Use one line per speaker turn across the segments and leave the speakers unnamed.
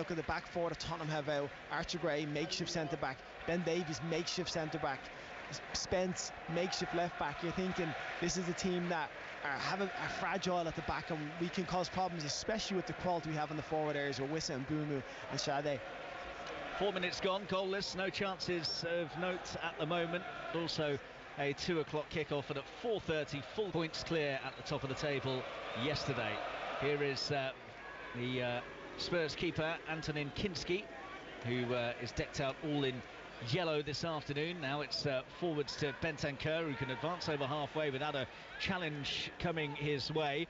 look at the back four that Tottenham have out. Archer Gray, makeshift centre-back. Ben Davies, makeshift centre-back. Spence, makeshift left-back. You're thinking this is a team that are fragile at the back, and we can cause problems, especially with the quality we have in the forward areas with Wissa and Bumu and Sade.
4 minutes gone, goalless, no chances of note at the moment. Also a 2 o'clock kickoff, and at 4:30 full points clear at the top of the table yesterday. Here is the Spurs keeper Antonin Kinski, who is decked out all in yellow this afternoon. Now it's forwards to Bentancur, who can advance over halfway without a challenge coming his way.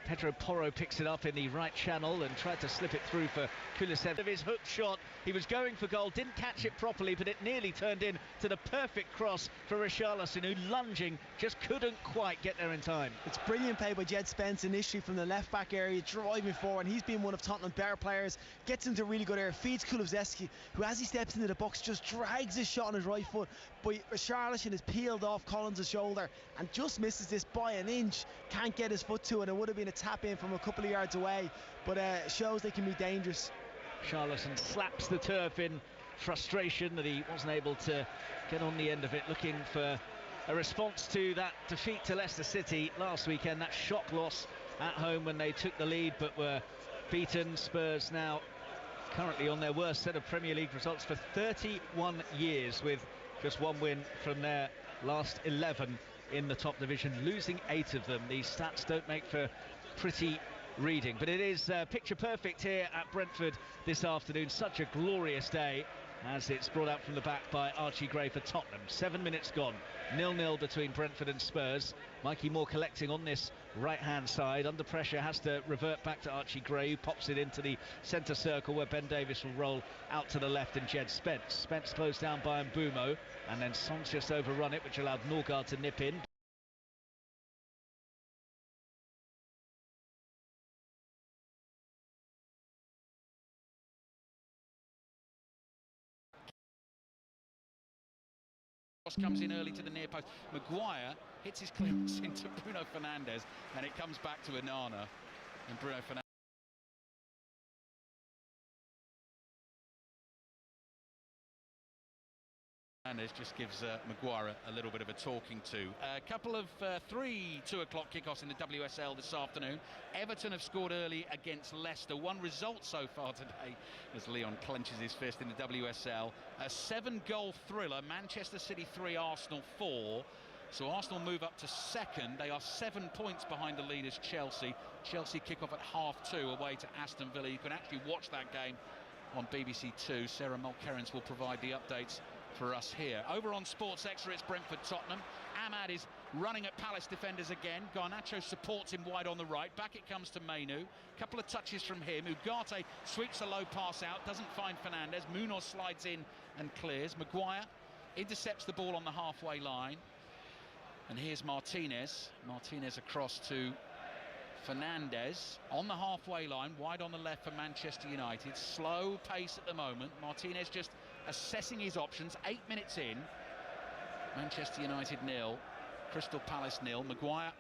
Pedro Porro picks it up in the right channel and tried to slip it through for Kulisev. Of his hook shot, he was going for goal, didn't catch it properly, but it nearly turned in to the perfect cross for Richarlison, who, lunging, just couldn't quite get there in time. It's
brilliant play by Jed Spence initially from the left back area, driving forward. He's been one of Tottenham's better players, gets into a really good area, feeds Kulusevski, who, as he steps into the box, just drags his shot on his right foot, but Richarlison has peeled off Collins' shoulder and just misses this by an inch. Can't get his foot to it. It would have been a tap in from a couple of yards away, but shows they can be dangerous.
Richarlison slaps the turf in frustration that he wasn't able to get on the end of it, looking for a response to that defeat to Leicester City last weekend, that shock loss at home when they took the lead but were beaten. Spurs now currently on their worst set of Premier League results for 31 years, with just one win from their last 11 in the top division, losing 8 of them. These stats don't make for pretty reading, but it is picture perfect here at Brentford this afternoon. Such a glorious day, as it's brought out from the back by Archie Gray for Tottenham. 7 minutes gone, 0-0 between Brentford and Spurs. Mikey Moore collecting on this right hand side, under pressure, has to revert back to Archie Gray, who pops it into the centre circle where Ben Davies will roll out to the left, and Jed Spence closed down by Mbumo, and then Son's just overrun it, which allowed Norgard to nip in.
Cross comes in early to the near post. Maguire hits his clearance into Bruno Fernandes, and it comes back to Onana, and Bruno Fernandes just gives Maguire a little bit of a talking to. A couple of 3 2 o'clock kickoffs in the WSL this afternoon. Everton have scored early against Leicester. One result so far today, as Leon clenches his fist in the WSL. A 7-goal thriller, Manchester City 3, Arsenal 4. So Arsenal move up to second. They are 7 points behind the leaders Chelsea. Chelsea kick off at 2:30 away to Aston Villa. You can actually watch that game on BBC 2. Sarah Mulkerrins will provide the updates for us here. Over on Sports Extra, it's Brentford-Tottenham. Ahmad is running at Palace defenders again. Garnacho supports him wide on the right. Back it comes to Mainu. Couple of touches from him. Ugarte sweeps a low pass out, doesn't find Fernandes. Munoz slides in and clears. Maguire intercepts the ball on the halfway line. And here's Martinez. Martinez across to Fernandes on the halfway line, wide on the left for Manchester United. Slow pace at the moment. Martinez just assessing his options. 8 minutes in. Manchester United 0, Crystal Palace 0. Maguire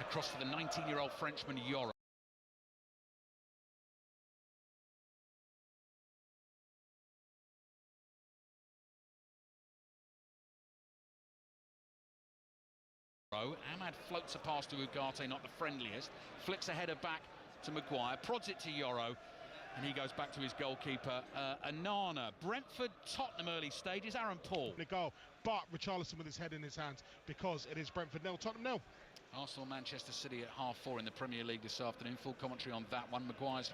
across to the 19-year-old Frenchman Yoro. Ahmad floats a pass to Ugarte, not the friendliest. Flicks a header back to Maguire, prods it to Yoro, and he goes back to his goalkeeper, Onana. Brentford-Tottenham early stages. Aaron Paul.
The goal, but Richarlison with his head in his hands, because it is Brentford 0, Tottenham 0.
Arsenal-Manchester City at 4:30 in the Premier League this afternoon. Full commentary on that one. Maguire's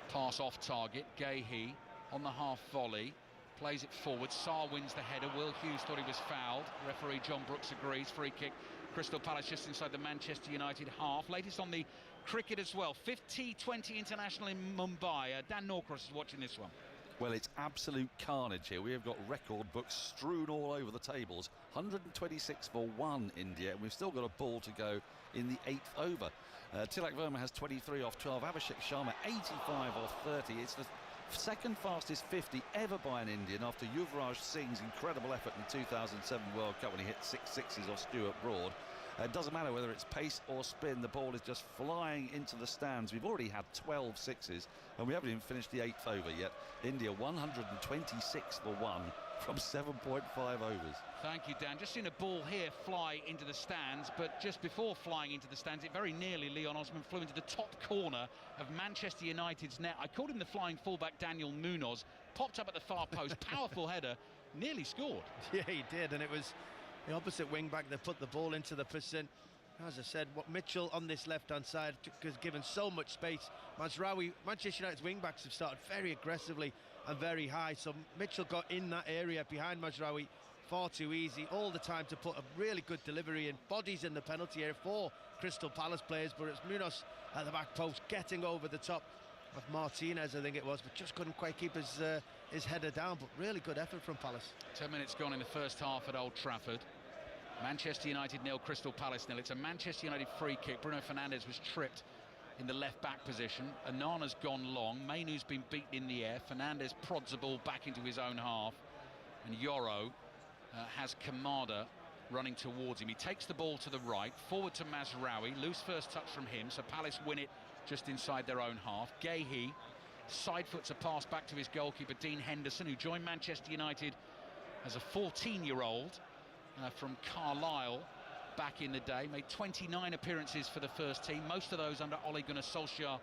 pass off target. Gahey on the half volley. Plays it forward. Sarr wins the header. Will Hughes thought he was fouled. Referee John Brooks agrees. Free kick. Crystal Palace just inside the Manchester United half. Latest on the cricket as well. 5th T20 international in Mumbai. Dan Norcross is watching this one.
Well, it's absolute carnage here. We have got record books strewn all over the tables. 126 for 1 India, and we've still got a ball to go in the 8th over. Tilak Verma has 23 off 12. Abhishek Sharma 85 off 30. It's the second fastest 50 ever by an Indian after Yuvraj Singh's incredible effort in the 2007 World Cup when he hit 6 sixes off Stuart Broad. It doesn't matter whether it's pace or spin, the ball is just flying into the stands. We've already had 12 sixes and we haven't even finished the 8th over yet. India 126 for 1 from 7.5 overs.
Thank you, Dan. Just seen a ball here fly into the stands, but just before flying into the stands, it very nearly, Leon Osman, flew into the top corner of Manchester United's net. I called him the flying fullback Daniel Munoz, popped up at the far post, powerful header, nearly scored.
Yeah, he did, and it was the opposite wing back that put the ball into the percent. As I said, what Mitchell on this left-hand side has given so much space. Mazraoui, Manchester United's wing-backs have started very aggressively and very high, so Mitchell got in that area behind Mazraoui far too easy all the time to put a really good delivery in. Bodies in the penalty area for Crystal Palace players, but it's Munoz at the back post getting over the top of Martinez, I think it was, but just couldn't quite keep his header down. But really good effort from Palace.
10 minutes gone in the first half at Old Trafford. Manchester United 0, Crystal Palace 0. It's a Manchester United free kick. Bruno Fernandes was tripped in the left back position. Anana's gone long. Mainoo's been beaten in the air. Fernandes prods the ball back into his own half, and Yoro has Kamada running towards him. He takes the ball to the right, forward to Mazraoui. Loose first touch from him, so Palace win it just inside their own half. Gahey side foots a pass back to his goalkeeper Dean Henderson, who joined Manchester United as a 14-year-old from Carlisle back in the day. Made 29 appearances for the first team, most of those under Ole Gunnar Solskjaer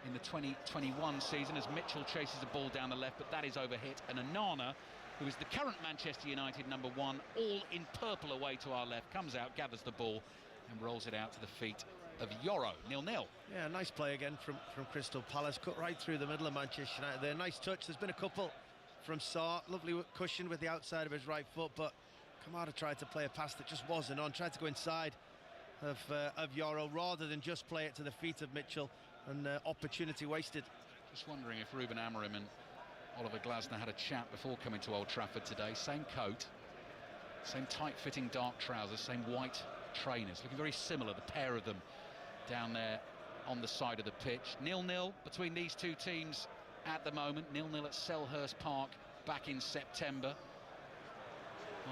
in the 2021 season, as Mitchell chases the ball down the left, but that is overhit. And Anana, who is the current Manchester United #1, all in purple away to our left, comes out, gathers the ball and rolls it out to the feet of Yoro. 0-0.
Yeah, nice play again from Crystal Palace, cut right through the middle of Manchester United there. Nice touch. There's been a couple from Sarr, lovely cushion with the outside of his right foot, but Kamada tried to play a pass that just wasn't on, tried to go inside of Yoro rather than just play it to the feet of Mitchell, and opportunity wasted.
Just wondering if Ruben Amorim and Oliver Glasner had a chat before coming to Old Trafford today. Same coat, same tight-fitting dark trousers, same white trainers, looking very similar, the pair of them down there on the side of the pitch. 0-0 between these two teams at the moment. 0-0 at Selhurst Park back in September.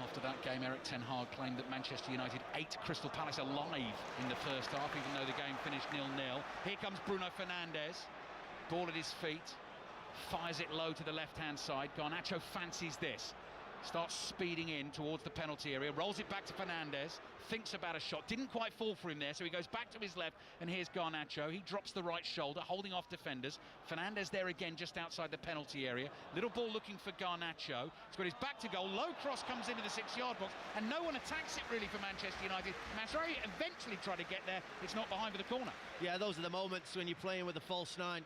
After that game, Eric Ten Hag claimed that Manchester United ate Crystal Palace alive in the first half, even though the game finished 0-0. Here comes Bruno Fernandes, ball at his feet, fires it low to the left-hand side. Garnacho fancies this, starts speeding in towards the penalty area, rolls it back to Fernandes, thinks about a shot, didn't quite fall for him there, so he goes back to his left, and here's Garnacho. He drops the right shoulder, holding off defenders. Fernandes there again, just outside the penalty area. Little ball looking for Garnacho. He's got his back to goal. Low cross comes into the 6-yard box, and no one attacks it really for Manchester United. Mazraoui eventually tried to get there. It's not behind for the corner.
Yeah, those are the moments when you're playing with a false nine.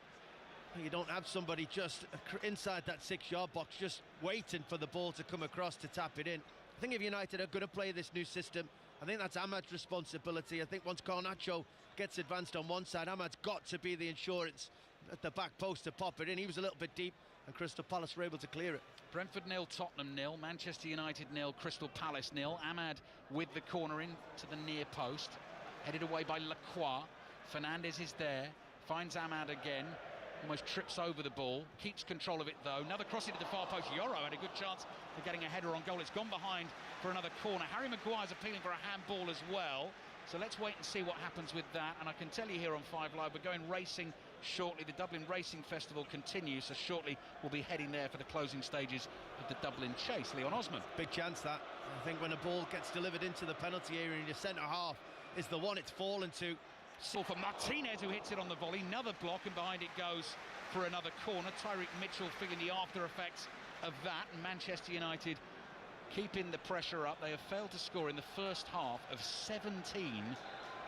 You don't have somebody just inside that 6-yard box just waiting for the ball to come across to tap it in. I think if United are going to play this new system, I think that's Ahmad's responsibility. I think once Garnacho gets advanced on one side, Ahmad's got to be the insurance at the back post to pop it in. He was a little bit deep, and Crystal Palace were able to clear it.
Brentford 0, Tottenham 0, Manchester United 0, Crystal Palace 0. Ahmad with the corner in to the near post, headed away by Lacroix. Fernandes is there, finds Ahmad again, almost trips over the ball, keeps control of it though. Another cross into the far post. Yoro had a good chance of getting a header on goal. It's gone behind for another corner. Harry Maguire's appealing for a handball as well, so let's wait and see what happens with that. And I can tell you here on 5 Live, we're going racing shortly. The Dublin Racing Festival continues, so shortly we'll be heading there for the closing stages of the Dublin Chase. Leon Osman.
Big chance that. I think when a ball gets delivered into the penalty area in your centre half is the one it's fallen to.
So for Martinez, who hits it on the volley, another block, and behind it goes for another corner. Tyreek Mitchell feeling the after effects of that, and Manchester United keeping the pressure up. They have failed to score in the first half of 17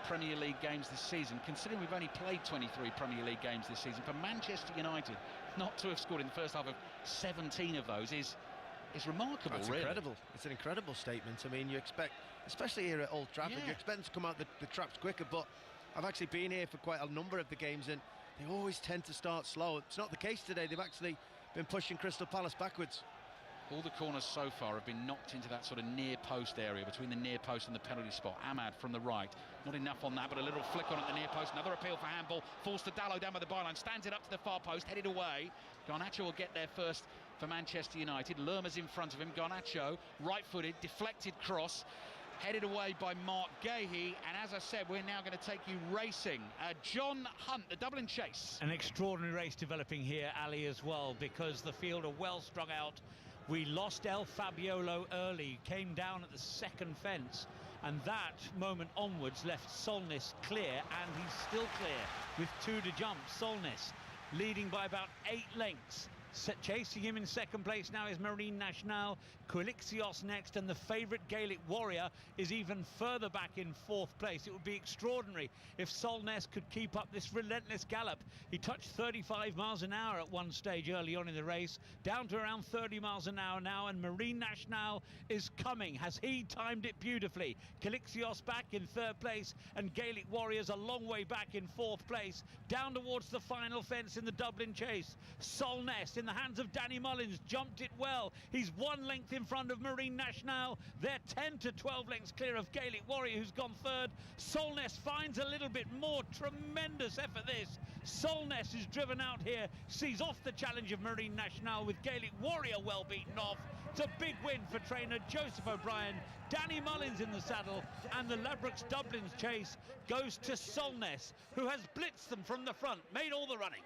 Premier League games this season. Considering we've only played 23 Premier League games this season, for Manchester United not to have scored in the first half of 17 of those is remarkable.
That's
really
incredible. It's an incredible statement. I mean, you expect, especially here at Old Trafford, you expect them to come out the traps quicker, but I've actually been here for quite a number of the games, and they always tend to start slow. It's not the case today. They've actually been pushing Crystal Palace backwards.
All the corners so far have been knocked into that sort of near post area, between the near post and the penalty spot. Ahmad from the right, not enough on that, but a little flick on at the near post. Another appeal for handball, falls to Dallo down by the byline, stands it up to the far post, headed away. Garnacho will get there first for Manchester United. Lerma's in front of him. Garnacho, right-footed, deflected cross, headed away by Mark Gahey, and as I said, we're now going to take you racing. John Hunt, the Dublin Chase.
An extraordinary race developing here, Ali, as well, because the field are well strung out. We lost El Fabiolo early, came down at the second fence, and that moment onwards left Solness clear, and he's still clear with 2 to jump. Solness leading by about 8 lengths. Chasing him in second place now is Marine Nationale, Quilixios next, and the favourite Gaelic Warrior is even further back in 4th place. It would be extraordinary if Solness could keep up this relentless gallop. He touched 35 miles an hour at one stage early on in the race, down to around 30 miles an hour now, and Marine Nationale is coming. Has he timed it beautifully? Quilixios back in 3rd place, and Gaelic Warriors a long way back in 4th place, down towards the final fence in the Dublin Chase. Solness in the hands of Danny Mullins, jumped it well. He's 1 length in front of Marine Nationale. They're 10 to 12 lengths clear of Gaelic Warrior, who's gone 3rd. Solness finds a little bit more. Tremendous effort this. Solness is driven out here, sees off the challenge of Marine Nationale, with Gaelic Warrior well beaten off. It's a big win for trainer Joseph O'Brien. Danny Mullins in the saddle, and the Ladbrokes Dublin's Chase goes to Solness, who has blitzed them from the front, made all the running.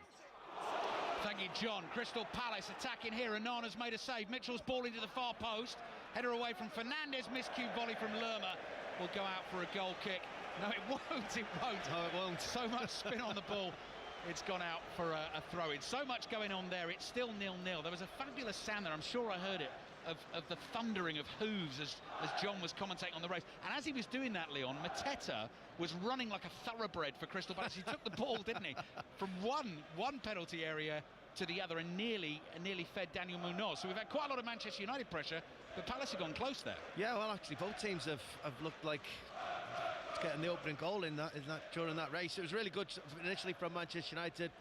Thank you, John. Crystal Palace attacking here. Anana's made a save. Mitchell's ball into the far post. Header away from Fernandez. Miscued volley from Lerma. Will go out for a goal kick. No, it won't. It won't.
No, it won't.
So much spin on the ball. It's gone out for a throw-in. So much going on there. It's still 0-0. There was a fabulous sound there. I'm sure I heard it. Of the thundering of hooves as John was commentating on the race. And as he was doing that, Leon, Mateta was running like a thoroughbred for Crystal Palace. He took the ball, didn't he, from one penalty area to the other, and nearly fed Daniel Munoz. So we've had quite a lot of Manchester United pressure, but Palace have gone close there.
Yeah, well, actually, both teams have looked like getting the opening goal in that during that race. It was really good initially from Manchester United.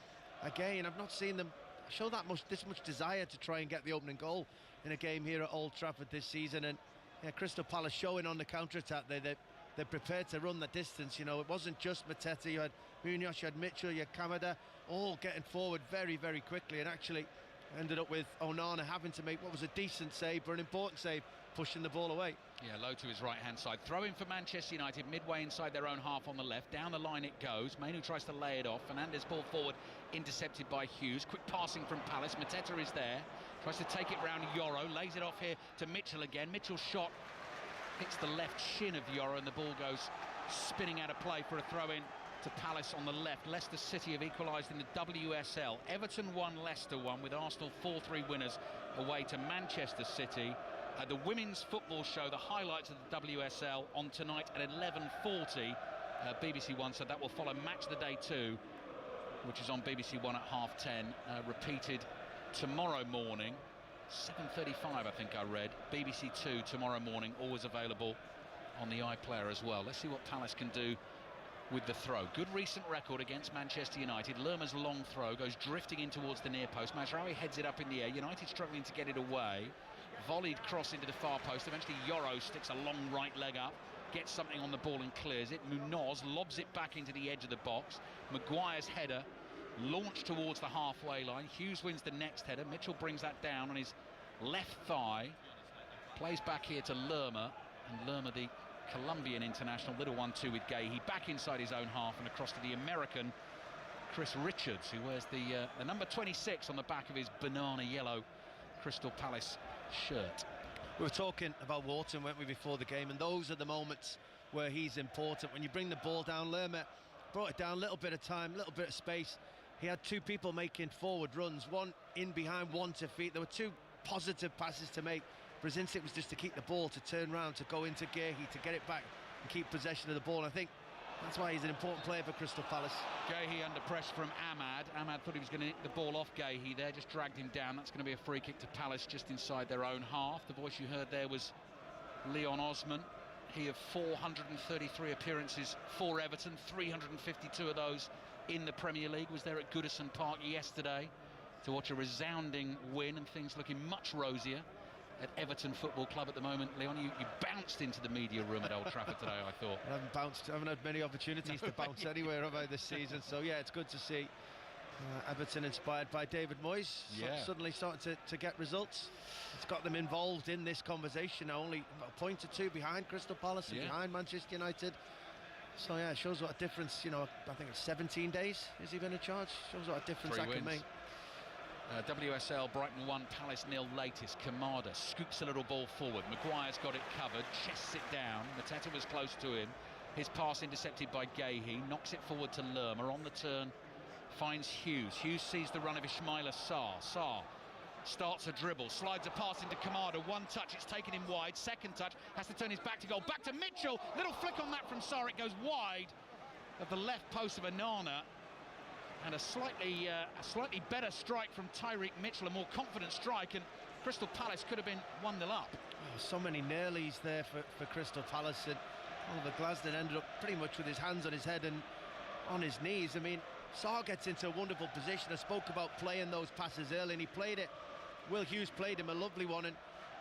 Again, I've not seen them show this much desire to try and get the opening goal in a game here at Old Trafford this season. And yeah, Crystal Palace showing on the counter-attack they're prepared to run the distance. You know, it wasn't just Mateta. You had Munoz, you had Mitchell, you had Kamada, all getting forward very, very quickly, and actually ended up with Onana having to make what was a decent save, but an important save, pushing the ball away.
Yeah, low to his right-hand side. Throw in for Manchester United, midway inside their own half on the left. Down the line it goes. Mainu tries to lay it off. Fernandez ball forward, intercepted by Hughes. Quick passing from Palace. Mateta is there. Tries to take it round Yoro. Lays it off here to Mitchell again. Mitchell's shot hits the left shin of Yoro, and the ball goes spinning out of play for a throw-in to Palace on the left. Leicester City have equalised in the WSL. Everton 1, Leicester 1, with Arsenal 4-3 winners away to Manchester City. The women's football show, the highlights of the WSL, on tonight at 11:40. BBC One, so that will follow Match of the Day 2, which is on BBC One at 10:30. Repeated tomorrow morning, 7:35, I think I read. BBC 2 tomorrow morning, always available on the iPlayer as well. Let's see what Palace can do with the throw. Good recent record against Manchester United. Lerma's long throw goes drifting in towards the near post. Mazraoui heads it up in the air. United struggling to get it away. Volleyed cross into the far post. Eventually Yoro sticks a long right leg up, gets something on the ball and clears it. Munoz lobs it back into the edge of the box. Maguire's header launched towards the halfway line. Hughes wins the next header. Mitchell brings that down on his left thigh. Plays back here to Lerma, and Lerma, the Colombian international, little 1-2 with Gahey, back inside his own half and across to the American Chris Richards, who wears the number 26 on the back of his banana yellow Crystal Palace shirt.
We were talking about Wharton, weren't we, before the game, and those are the moments where he's important. When you bring the ball down, Lerma brought it down, a little bit of time, a little bit of space. He had 2 people making forward runs, one in behind, one to feet. There were 2 positive passes to make. But his instinct was just to keep the ball, to turn round, to go into Gahey, to get it back and keep possession of the ball. And I think that's why he's an important player for Crystal Palace.
Gahey under pressure from Ahmad. Ahmad thought he was going to nick the ball off Gahey there, just dragged him down. That's going to be a free kick to Palace just inside their own half. The voice you heard there was Leon Osman. He of 433 appearances for Everton, 352 of those in the Premier League. Was there at Goodison Park yesterday to watch a resounding win, and things looking much rosier at Everton Football Club at the moment. Leon, you bounced into the media room at Old Trafford today, I thought.
I haven't had many opportunities to bounce anywhere, have I, this season? So yeah, it's good to see Everton, inspired by David Moyes, suddenly starting to get results. It's got them involved in this conversation now, only a point or two behind Crystal Palace and behind Manchester United. So yeah, it shows what a difference, you know. I think it's 17 days has he been in charge. Shows what a difference that can make.
WSL, Brighton 1, Palace 0 latest. Kamada scoops a little ball forward. Maguire's got it covered, chests it down. Mateta was close to him. His pass intercepted by Gahey, knocks it forward to Lerma. On the turn, finds Hughes. Hughes sees the run of Ismaila Sarr. Sarr starts a dribble, slides a pass into Kamada. One touch, it's taken him wide. Second touch, has to turn his back to goal. Back to Mitchell. Little flick on that from Sarr. It goes wide of the left post of Anana. And a slightly better strike from Tyreek Mitchell, a more confident strike, and Crystal Palace could have been 1-0 up.
Oh, so many nearlies there for Crystal Palace, and Oliver Glasden ended up pretty much with his hands on his head and on his knees. I mean, Sarr gets into a wonderful position. I spoke about playing those passes early, and he played it. Will Hughes played him a lovely one, and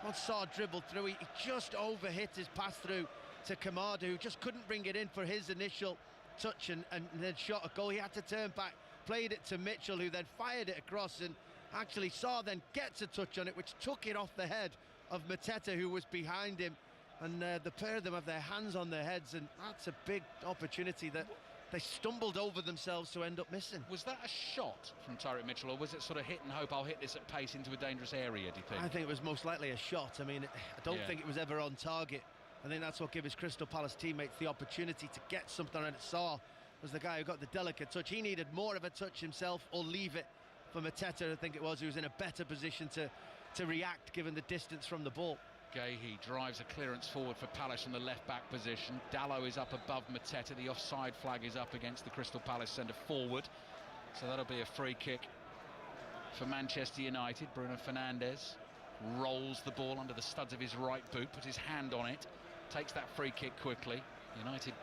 once Sarr dribbled through, he just overhit his pass through to Kamada, who just couldn't bring it in for his initial touch and then shot a goal. He had to turn back, played it to Mitchell, who then fired it across, and actually Sarr then gets a touch on it, which took it off the head of Mateta, who was behind him, and the pair of them have their hands on their heads, and that's a big opportunity that they stumbled over themselves to end up missing.
Was that a shot from Tyreek Mitchell, or was it sort of hit and hope, I'll hit this at pace into a dangerous area, do you think?
I think it was most likely a shot. I mean, I don't think it was ever on target. I think that's what gave his Crystal Palace teammates the opportunity to get something, and Sarr was the guy who got the delicate touch. He needed more of a touch himself, or leave it for Mateta, I think it was, who was in a better position to react given the distance from the ball.
Gahey drives a clearance forward for Palace from the left-back position. Dalot is up above Mateta. The offside flag is up against the Crystal Palace centre forward. So that'll be a free kick for Manchester United. Bruno Fernandes rolls the ball under the studs of his right boot, puts his hand on it, takes that free kick quickly. United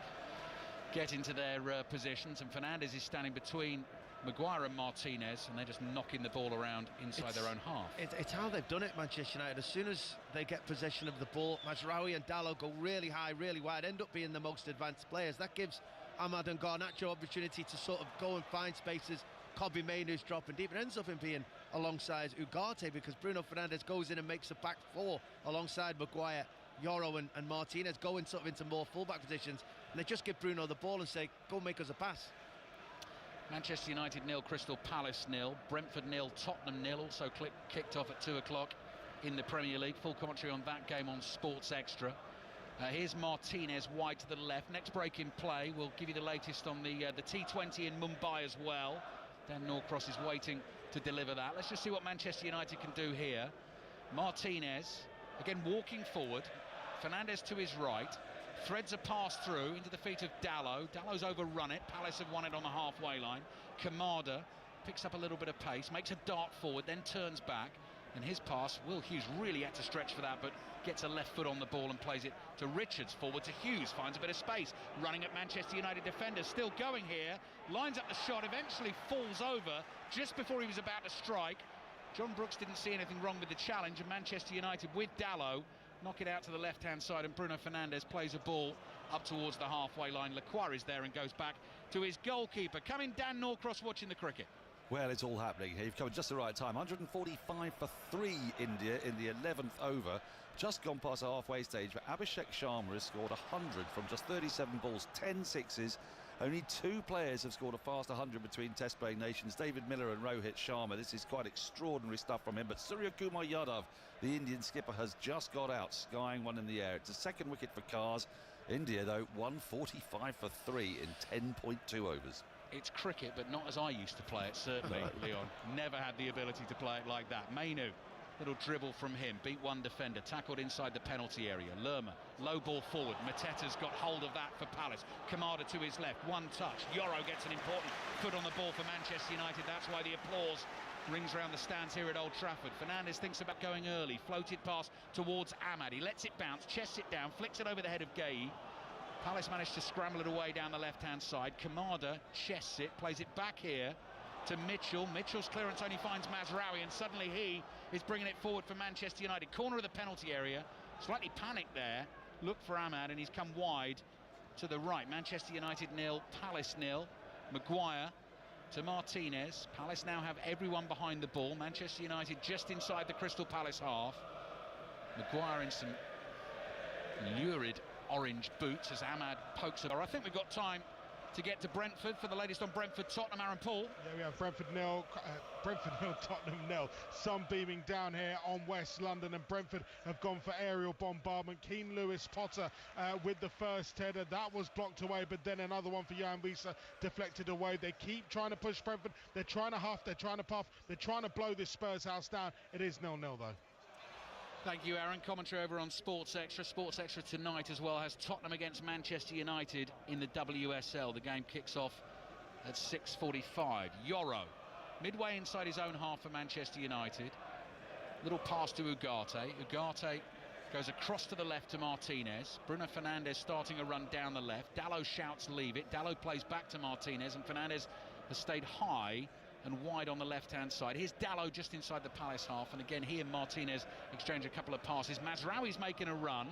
get into their positions, and Fernandes is standing between Maguire and Martinez, and they're just knocking the ball around inside their own half.
It's how they've done it, Manchester United. As soon as they get possession of the ball, Mazraoui and Dalot go really high, really wide, end up being the most advanced players. That gives Amad and Garnacho opportunity to sort of go and find spaces. Kobbie Mainoo's dropping deep. It ends up in being alongside Ugarte, because Bruno Fernandes goes in and makes a back four alongside Maguire, Yoro and Martinez, going sort of into more fullback positions, and they just give Bruno the ball and say, go make us a pass.
Manchester United 0, Crystal Palace 0, Brentford 0, Tottenham 0, also kicked off at 2 o'clock in the Premier League. Full commentary on that game on Sports Extra. Here's Martinez wide to the left. Next break in play, we'll give you the latest on the T20 in Mumbai as well. Dan Norcross is waiting to deliver that. Let's just see what Manchester United can do here. Martinez, again walking forward. Fernandes to his right. Threads a pass through into the feet of Dalot. Dalot's overrun it. Palace have won it on the halfway line. Kamada picks up a little bit of pace, makes a dart forward, then turns back. And his pass, Will Hughes really had to stretch for that, but gets a left foot on the ball and plays it to Richards. Forward to Hughes, finds a bit of space. Running at Manchester United defenders, still going here. Lines up the shot, eventually falls over just before he was about to strike. John Brooks didn't see anything wrong with the challenge, and Manchester United with Dalot knock it out to the left-hand side, and Bruno Fernandes plays a ball up towards the halfway line. Lacroix is there and goes back to his goalkeeper. Coming Dan Norcross watching the cricket.
Well, it's all happening here. You've come at just the right time. 145 for 3 India in the 11th over. Just gone past the halfway stage, but Abhishek Sharma has scored 100 from just 37 balls, 10 sixes. Only 2 players have scored a fast 100 between test-playing nations, David Miller and Rohit Sharma. This is quite extraordinary stuff from him. But Surya Kumar Yadav, the Indian skipper, has just got out, skying one in the air. It's a second wicket for Cars. India, though, 145 for 3 in 10.2 overs.
It's cricket, but not as I used to play it, certainly, Leon. Never had the ability to play it like that. Mainoo, little dribble from him, beat one defender, tackled inside the penalty area. Lerma, low ball forward. Mateta's got hold of that for Palace. Kamada to his left, one touch. Yoro gets an important foot on the ball for Manchester United. That's why the applause rings around the stands here at Old Trafford. Fernandes thinks about going early, floated pass towards Ahmad. He lets it bounce, chests it down, flicks it over the head of Gahey. Palace managed to scramble it away down the left-hand side. Kamada chests it, plays it back here to Mitchell. Mitchell's clearance only finds Mazraoui, and suddenly he is bringing it forward for Manchester United. Corner of the penalty area, slightly panicked there. Looked for Ahmad, and he's come wide to the right. Manchester United 0, Palace 0. Maguire to Martinez. Palace now have everyone behind the ball. Manchester United just inside the Crystal Palace half. Maguire in some lurid orange boots as Ahmad pokes it. I think we've got time to get to Brentford for the latest on Brentford Tottenham. Aaron Paul.
Yeah, we have Brentford 0, Tottenham 0. Sun beaming down here on West London, and Brentford have gone for aerial bombardment. Keane Lewis Potter with the first header. That was blocked away, but then another one for Jan Wiese deflected away. They keep trying to push Brentford. They're trying to huff, they're trying to puff, they're trying to blow this Spurs house down. It is 0-0 though.
Thank you, Aaron. Commentary over on Sports Extra. Sports Extra tonight as well has Tottenham against Manchester United in the WSL. The game kicks off at 6:45. Yoro, midway inside his own half for Manchester United. Little pass to Ugarte. Ugarte goes across to the left to Martinez. Bruno Fernandes starting a run down the left. Dalot shouts, leave it. Dalot plays back to Martinez, and Fernandes has stayed high and wide on the left-hand side. Here's Dalot just inside the Palace half, and again he and Martinez exchange a couple of passes. Mazraoui's making a run.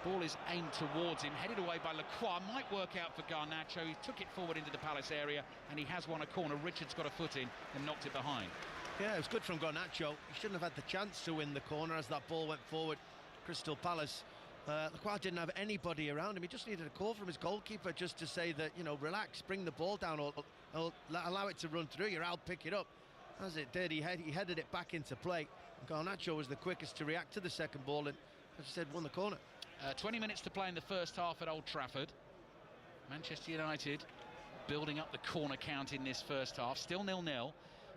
Ball is aimed towards him, headed away by Lacroix. Might work out for Garnacho. He took it forward into the Palace area, and he has won a corner. Richards got a foot in and knocked it behind.
Yeah, it was good from Garnacho. He shouldn't have had the chance to win the corner as that ball went forward. Crystal Palace. Lacroix didn't have anybody around him. He just needed a call from his goalkeeper just to say that, you know, relax, bring the ball down, or allow it to run through you, I'll pick it up. As it did, he headed it back into play. Garnacho was the quickest to react to the second ball, and as I said, won the corner.
20 minutes to play in the first half at Old Trafford. Manchester United building up the corner count in this first half. Still 0-0.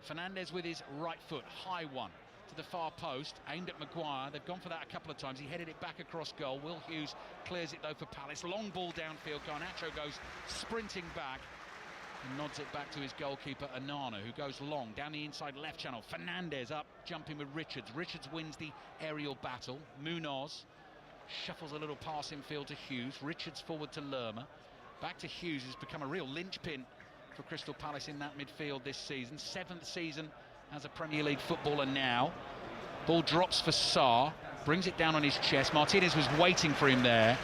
Fernandes with his right foot, high one to the far post, aimed at Maguire. They've gone for that a couple of times. He headed it back across goal. Will Hughes clears it though for Palace. Long ball downfield. Garnacho goes sprinting back and nods it back to his goalkeeper Onana, who goes long down the inside left channel. Fernandes up, jumping with Richards. Richards wins the aerial battle. Munoz shuffles a little pass infield to Hughes. Richards forward to Lerma. Back to Hughes, who's become a real linchpin for Crystal Palace in that midfield this season. 7th season as a Premier League footballer now. Ball drops for Sarr, brings it down on his chest. Martinez was waiting for him there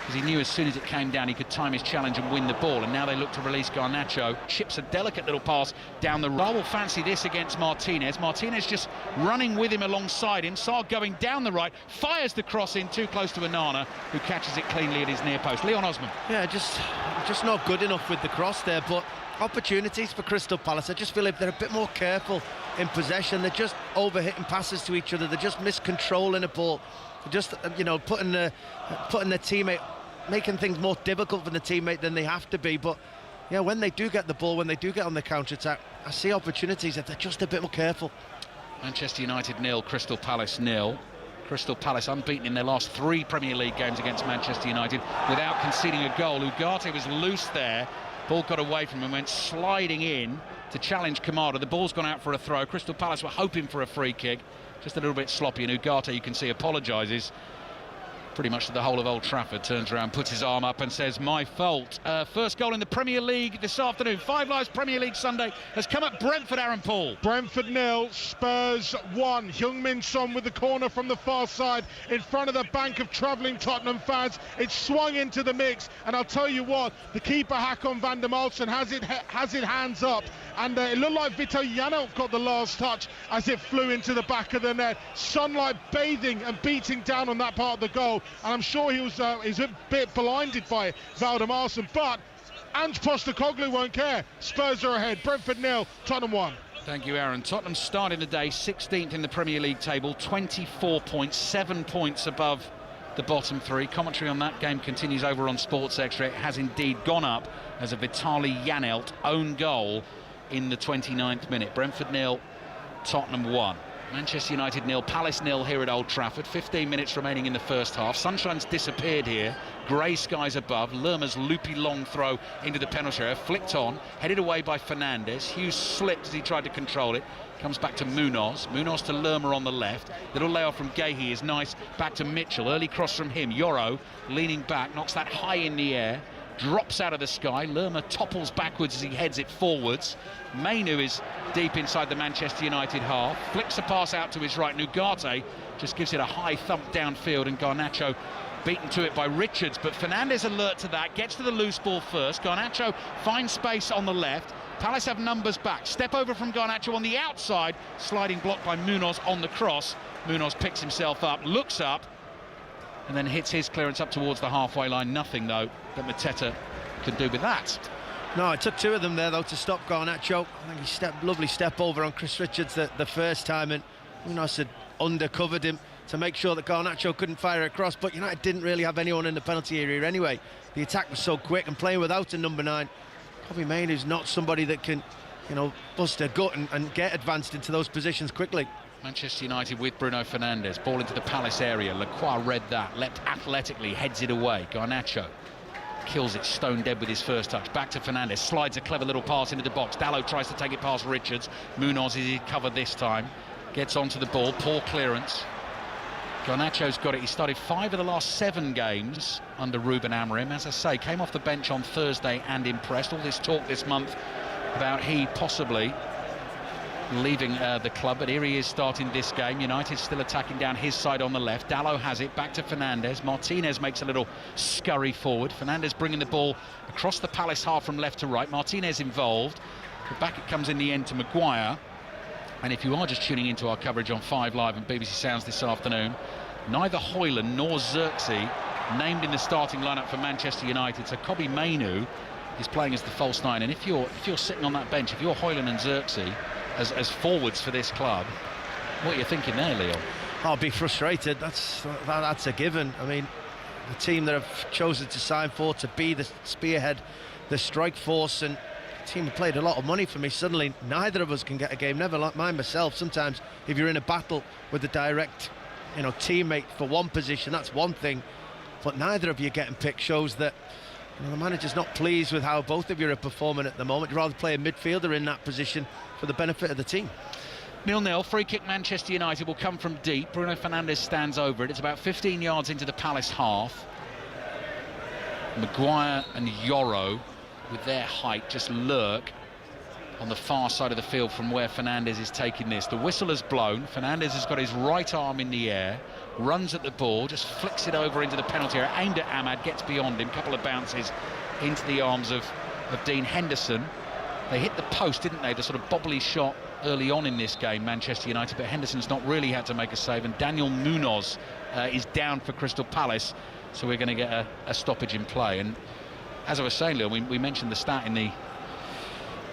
because he knew as soon as it came down he could time his challenge and win the ball, and now they look to release Garnacho. Chips a delicate little pass down the right. Sarr will fancy this against Martinez. Martinez just running with him alongside him. Sarr going down the right, fires the cross in too close to Onana, who catches it cleanly at his near post. Leon Osman.
Yeah, just not good enough with the cross there, but opportunities for Crystal Palace. I just feel if they're a bit more careful in possession, they're just overhitting passes to each other, they're just miscontrolling a ball, they're just, you know, putting their teammate, making things more difficult for the teammate than they have to be. But yeah, when they do get the ball, when they do get on the counter-attack, I see opportunities if they're just a bit more careful.
Manchester United 0, Crystal Palace 0. Crystal Palace unbeaten in their last 3 Premier League games against Manchester United without conceding a goal. Ugarte was loose there. Ball got away from him and went sliding in to challenge Kamada. The ball's gone out for a throw. Crystal Palace were hoping for a free kick. Just a little bit sloppy, and Ugarte, you can see, apologises pretty much to the whole of Old Trafford. Turns around, puts his arm up and says, my fault. First goal in the Premier League this afternoon. 5 Lives Premier League Sunday has come at Brentford, Aaron Paul.
Brentford 0, Spurs 1. Heung-min Son with the corner from the far side in front of the bank of travelling Tottenham fans. It's swung into the mix, and I'll tell you what, the keeper Hakon van der Malsen has it hands up, and it looked like Vito Janelt got the last touch as it flew into the back of the net. Sunlight bathing and beating down on that part of the goal, and I'm sure he's a bit blinded by Valdemarson, but Ange Postecoglou won't care. Spurs are ahead. Brentford 0, Tottenham 1.
Thank you, Aaron. Tottenham starting the day 16th in the Premier League table, 24 points, 7 points above the bottom 3. Commentary on that game continues over on Sports Extra. It has indeed gone up as a Vitali Janelt own goal in the 29th minute. Brentford 0, Tottenham 1. Manchester United 0, Palace 0 here at Old Trafford. 15 minutes remaining in the first half. Sunshine's disappeared here. Grey skies above. Lerma's loopy long throw into the penalty area. Flicked on, headed away by Fernandes. Hughes slipped as he tried to control it. Comes back to Munoz. Munoz to Lerma on the left. Little layoff from Guéhi is nice. Back to Mitchell. Early cross from him. Yoro leaning back, knocks that high in the air. drops out of the sky. Lerma topples backwards as he heads it forwards. Mainu is deep inside the Manchester United half, flicks a pass out to his right. Nugate just gives it a high thump downfield, and Garnacho beaten to it by Richards, but Fernandez alert to that, gets to the loose ball first. Garnacho finds space on the left. Palace have numbers back. Step over from Garnacho on the outside, sliding block by Munoz on the cross. Munoz picks himself up, looks up, and then hits his clearance up towards the halfway line. Nothing, though, that Mateta can do with that.
No, it took two of them there, though, to stop Garnacho. I think he lovely step over on Chris Richards the first time, and Munoz had undercovered him to make sure that Garnacho couldn't fire across, but United didn't really have anyone in the penalty area anyway. The attack was so quick, and playing without a number 9, Kobbie Mainoo's not somebody that can, bust a gut and get advanced into those positions quickly.
Manchester United with Bruno Fernandes, ball into the Palace area. Lacroix read that, leapt athletically, heads it away. Garnacho kills it stone dead with his first touch. Back to Fernandes, slides a clever little pass into the box. Dalot tries to take it past Richards. Munoz is covered this time, gets onto the ball, poor clearance. Garnacho's got it. He started 5 of the last 7 games under Ruben Amorim. As I say, came off the bench on Thursday and impressed. All this talk this month about he possibly leaving the club, but here he is starting this game. United still attacking down his side on the left. Dalot has it, back to Fernandes. Martinez makes a little scurry forward. Fernandes bringing the ball across the Palace half from left to right. Martinez involved, but back it comes in the end to Maguire. And if you are just tuning into our coverage on 5 Live and BBC Sounds this afternoon, neither Højlund nor Xerxes named in the starting lineup for Manchester United. So Kobbie Mainoo is playing as the false 9. And if you're sitting on that bench, if you're Højlund and Xerxes as forwards for this club, what are you thinking there, Leo?
I'll be frustrated. That's a given. I mean, the team that have chosen to sign for to be the spearhead, the strike force, and team who played a lot of money for me, suddenly neither of us can get a game. Never like mind myself. Sometimes if you're in a battle with a direct teammate for one position, that's one thing, but neither of you getting picked shows that the manager's not pleased with how both of you are performing at the moment. You'd rather play a midfielder in that position for the benefit of the team.
0-0, free kick. Manchester United will come from deep. Bruno Fernandes stands over it. It's about 15 yards into the Palace half. Maguire and Yoro, with their height, just lurk on the far side of the field from where Fernandes is taking this. The whistle has blown. Fernandes has got his right arm in the air, runs at the ball, just flicks it over into the penalty area, aimed at Ahmad, gets beyond him, couple of bounces into the arms of Dean Henderson. They hit the post, didn't they? The sort of bobbly shot early on in this game, Manchester United, but Henderson's not really had to make a save, and Daniel Munoz is down for Crystal Palace, so we're going to get a stoppage in play. And as I was saying, Leo, we mentioned the stat in the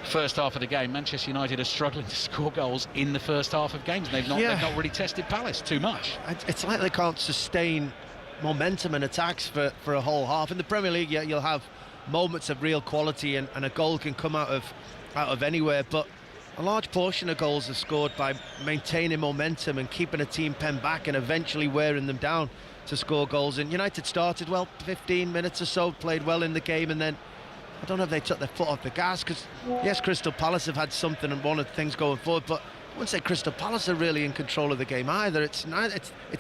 first half of the game. Manchester United are struggling to score goals in the first half of games. They've not really tested Palace too much.
It's like they can't sustain momentum and attacks for a whole half. In the Premier League, you'll have moments of real quality, and a goal can come out of anywhere, but a large portion of goals are scored by maintaining momentum and keeping a team penned back and eventually wearing them down to score goals. And United started well, 15 minutes or so, played well in the game, and then I don't know if they took their foot off the gas, because yes, Crystal Palace have had something and one of the things going forward, but I wouldn't say Crystal Palace are really in control of the game either. It's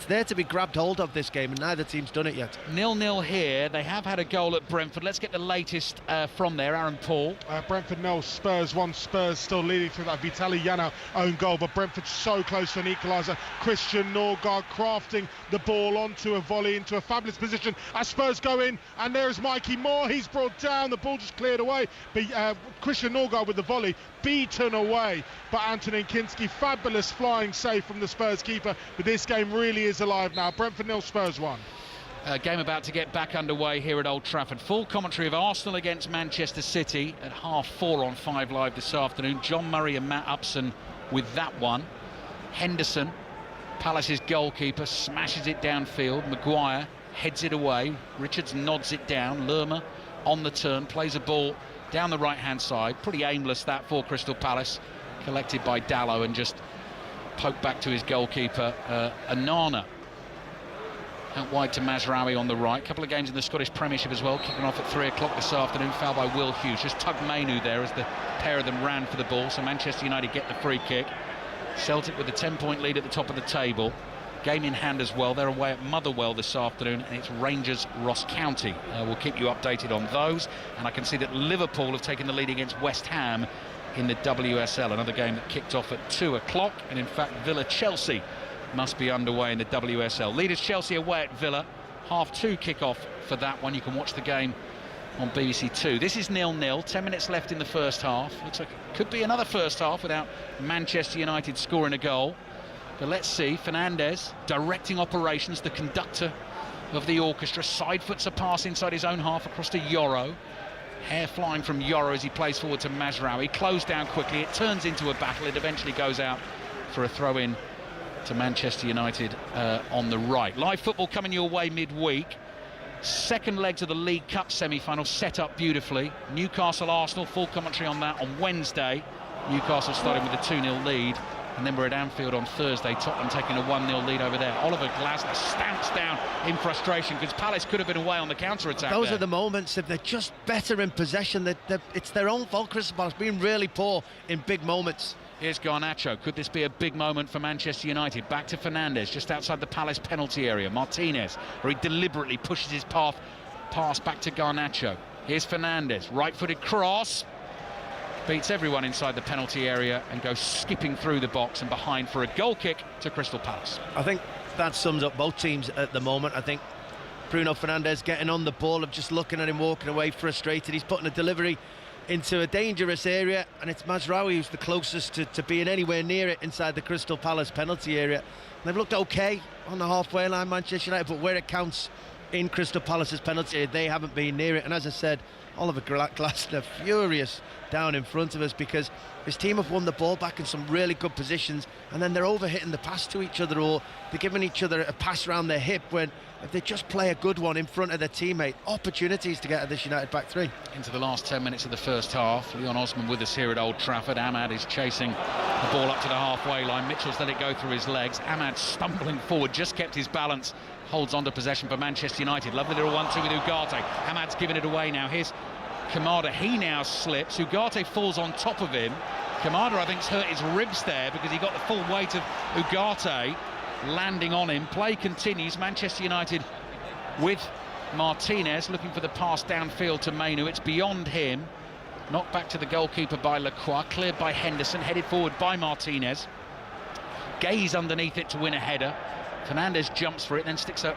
there to be grabbed hold of, this game, and neither team's done it yet.
0-0 here. They have had a goal at Brentford. Let's get the latest from there. Aaron Paul.
Brentford 0, Spurs 1. Spurs still leading through that Vitaly Yana own goal, but Brentford so close to an equaliser. Christian Norgard crafting the ball onto a volley into a fabulous position as Spurs go in, and there's Mikey Moore. He's brought down, the ball just cleared away, but Christian Norgard with the volley beaten away by Antonin Kinski. Fabulous flying save from the Spurs keeper, but this game really is alive now. Brentford 0, Spurs 1.
Game about to get back underway here at Old Trafford. Full commentary of Arsenal against Manchester City at 4:30 on 5 Live this afternoon. John Murray and Matt Upson with that one. Henderson, Palace's goalkeeper, smashes it downfield. Maguire heads it away. Richards nods it down. Lerma on the turn, plays a ball down the right-hand side. Pretty aimless that for Crystal Palace. Collected by Dalot and just poked back to his goalkeeper, Anana. Out wide to Mazraoui on the right. Couple of games in the Scottish Premiership as well, kicking off at 3 o'clock this afternoon. Foul by Will Hughes. Just tugged Mainoo there as the pair of them ran for the ball. So Manchester United get the free kick. Celtic with a 10-point lead at the top of the table. game in hand as well. They're away at Motherwell this afternoon, and it's Rangers Ross County. We'll keep you updated on those. And I can see that Liverpool have taken the lead against West Ham in the WSL, another game that kicked off at 2 o'clock, and in fact Villa-Chelsea must be underway in the WSL. Leaders Chelsea away at Villa, 2:30 kick-off for that one. You can watch the game on BBC Two. This is 0-0, 10 minutes left in the first half. Looks like it could be another first half without Manchester United scoring a goal. But let's see. Fernandez directing operations, the conductor of the orchestra, side-foots a pass inside his own half across to Yoro. Hair flying from Yoro as he plays forward to Mazraoui. Closed down quickly, it turns into a battle, it eventually goes out for a throw-in to Manchester United on the right. Live football coming your way midweek. Second legs of the League Cup semi-final set up beautifully. Newcastle-Arsenal, full commentary on that on Wednesday. Newcastle starting with a 2-0 lead, and then we're at Anfield on Thursday. Tottenham taking a 1-0 lead over there. Oliver Glasner stamps down in frustration because Palace could have been away on the counter-attack.
Those are the moments, if they're just better in possession, it's their own fault. Crystal Palace being really poor in big moments.
Here's Garnacho. Could this be a big moment for Manchester United? Back to Fernandez, just outside the Palace penalty area. Martinez, where he deliberately pushes his pass back to Garnacho. Here's Fernandez, right-footed cross. Beats everyone inside the penalty area and goes skipping through the box and behind for a goal kick to Crystal Palace.
I think that sums up both teams at the moment. I think Bruno Fernandes getting on the ball, of just looking at him walking away frustrated. He's putting a delivery into a dangerous area, and it's Mazraoui who's the closest to being anywhere near it inside the Crystal Palace penalty area. And they've looked okay on the halfway line, Manchester United, but where it counts in Crystal Palace's penalty area, they haven't been near it. And as I said, Oliver Glasner furious down in front of us because his team have won the ball back in some really good positions, and then they're over-hitting the pass to each other, or they're giving each other a pass around their hip when if they just play a good one in front of their teammate, opportunities to get at this United back three.
Into the last 10 minutes of the first half. Leon Osman with us here at Old Trafford. Ahmad is chasing the ball up to the halfway line. Mitchell's let it go through his legs. Ahmad stumbling forward, just kept his balance, holds on to possession for Manchester United. Lovely little 1-2 with Ugarte. Ahmad's given it away now. Here's Kamada, he now slips. Ugarte falls on top of him. Kamada, I think, has hurt his ribs there because he got the full weight of Ugarte landing on him. Play continues. Manchester United with Martinez looking for the pass downfield to Mainu. It's beyond him. Knocked back to the goalkeeper by Lacroix. Cleared by Henderson. Headed forward by Martinez. Gaze underneath it to win a header. Fernandez jumps for it, then sticks a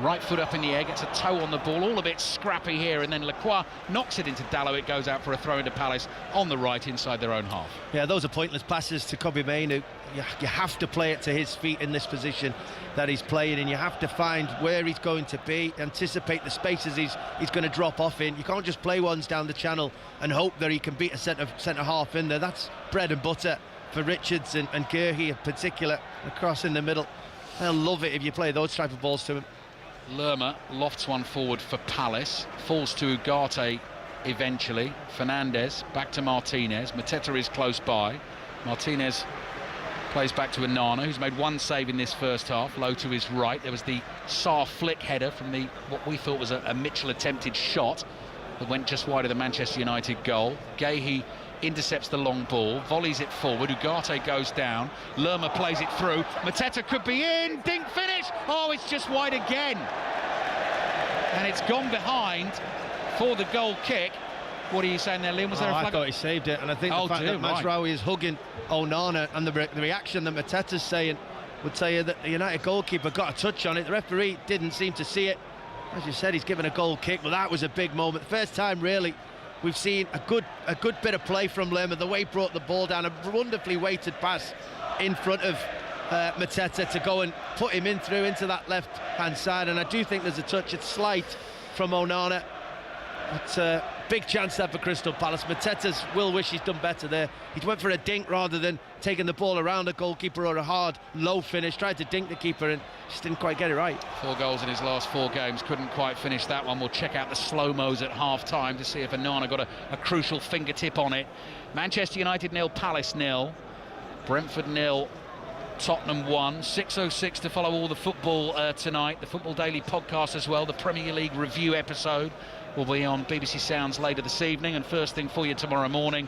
right foot up in the air, gets a toe on the ball, all a bit scrappy here, and then Lacroix knocks it into Dalot. It goes out for a throw into Palace on the right inside their own half.
Yeah, those are pointless passes to Kobbie Mainoo. You have to play it to his feet in this position that he's playing, and you have to find where he's going to be, anticipate the spaces he's going to drop off in. You can't just play ones down the channel and hope that he can beat a centre half in there. That's bread and butter for Richards and Guehi in particular, across in the middle. They'll love it if you play those type of balls to him.
Lerma lofts one forward for Palace, falls to Ugarte eventually. Fernandez back to Martinez. Mateta is close by. Martinez plays back to Onana, who's made one save in this first half, low to his right. There was the Sarr flick header from the what we thought was a Mitchell attempted shot that went just wide of the Manchester United goal. Guehi intercepts the long ball, volleys it forward. Ugarte goes down. Lerma plays it through. Mateta could be in. Dink finish. Oh, it's just wide again. And it's gone behind for the goal kick. What are you saying there, Liam? Was there a flag?
I thought he saved it, and I think the fact that Mazraoui is hugging Onana and the reaction that Mateta's saying would tell you that the United goalkeeper got a touch on it. The referee didn't seem to see it. As you said, he's given a goal kick. Well, that was a big moment. First time, really, we've seen a good bit of play from Lerma. The way he brought the ball down, a wonderfully weighted pass in front of Mateta to go and put him in through into that left-hand side. And I do think there's a touch. It's slight from Onana. But big chance there for Crystal Palace. Mateta's will wish he's done better there. He went for a dink rather than taking the ball around a goalkeeper or a hard low finish. Tried to dink the keeper and just didn't quite get it right.
4 goals in his last 4 games, couldn't quite finish that one. We'll check out the slow-mos at half-time to see if Onana got a crucial fingertip on it. Manchester United 0, Palace 0, Brentford 0, Tottenham 1. 6:06 to follow all the football tonight. The Football Daily podcast as well. The Premier League review episode will be on BBC Sounds later this evening, and first thing for you tomorrow morning,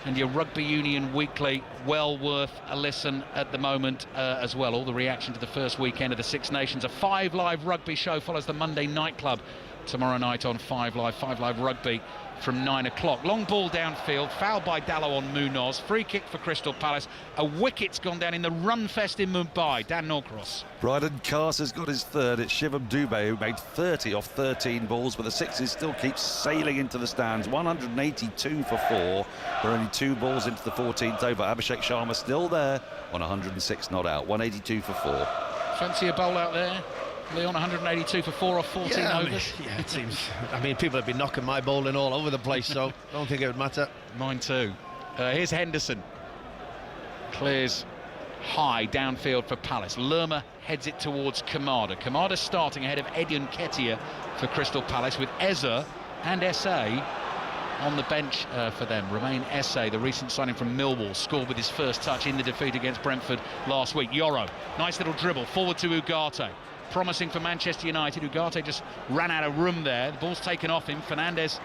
and your Rugby Union Weekly, well worth a listen at the moment as well. All the reaction to the first weekend of the Six Nations. A 5 Live Rugby show follows the Monday Night Club tomorrow night on 5 Live. 5 Live Rugby from 9 o'clock. Long ball downfield, fouled by Dallow on Munoz. Free kick for Crystal Palace. A wicket's gone down in the run fest in Mumbai. Dan Norcross.
Bryden Carse has got his third. It's Shivam Dubé who made 30 off 13 balls, but the sixes still keep sailing into the stands. 182 for 4. There are only 2 balls into the 14th over. Abhishek Sharma still there on 106 not out. 182 for 4.
Fancy a bowl out there? Leon, 182 for 4 off 14 overs.
Yeah, it seems. I mean, people have been knocking my bowling all over the place, so I don't think it would matter.
Mine too. Here's Henderson. Clears high downfield for Palace. Lerma heads it towards Kamada. Kamada starting ahead of Edion Ketia for Crystal Palace, with Eza and SA on the bench for them. Romain Esse, the recent signing from Millwall, scored with his first touch in the defeat against Brentford last week. Yoro, nice little dribble forward to Ugarte. Promising for Manchester United. Ugarte just ran out of room there. The ball's taken off him. Fernandes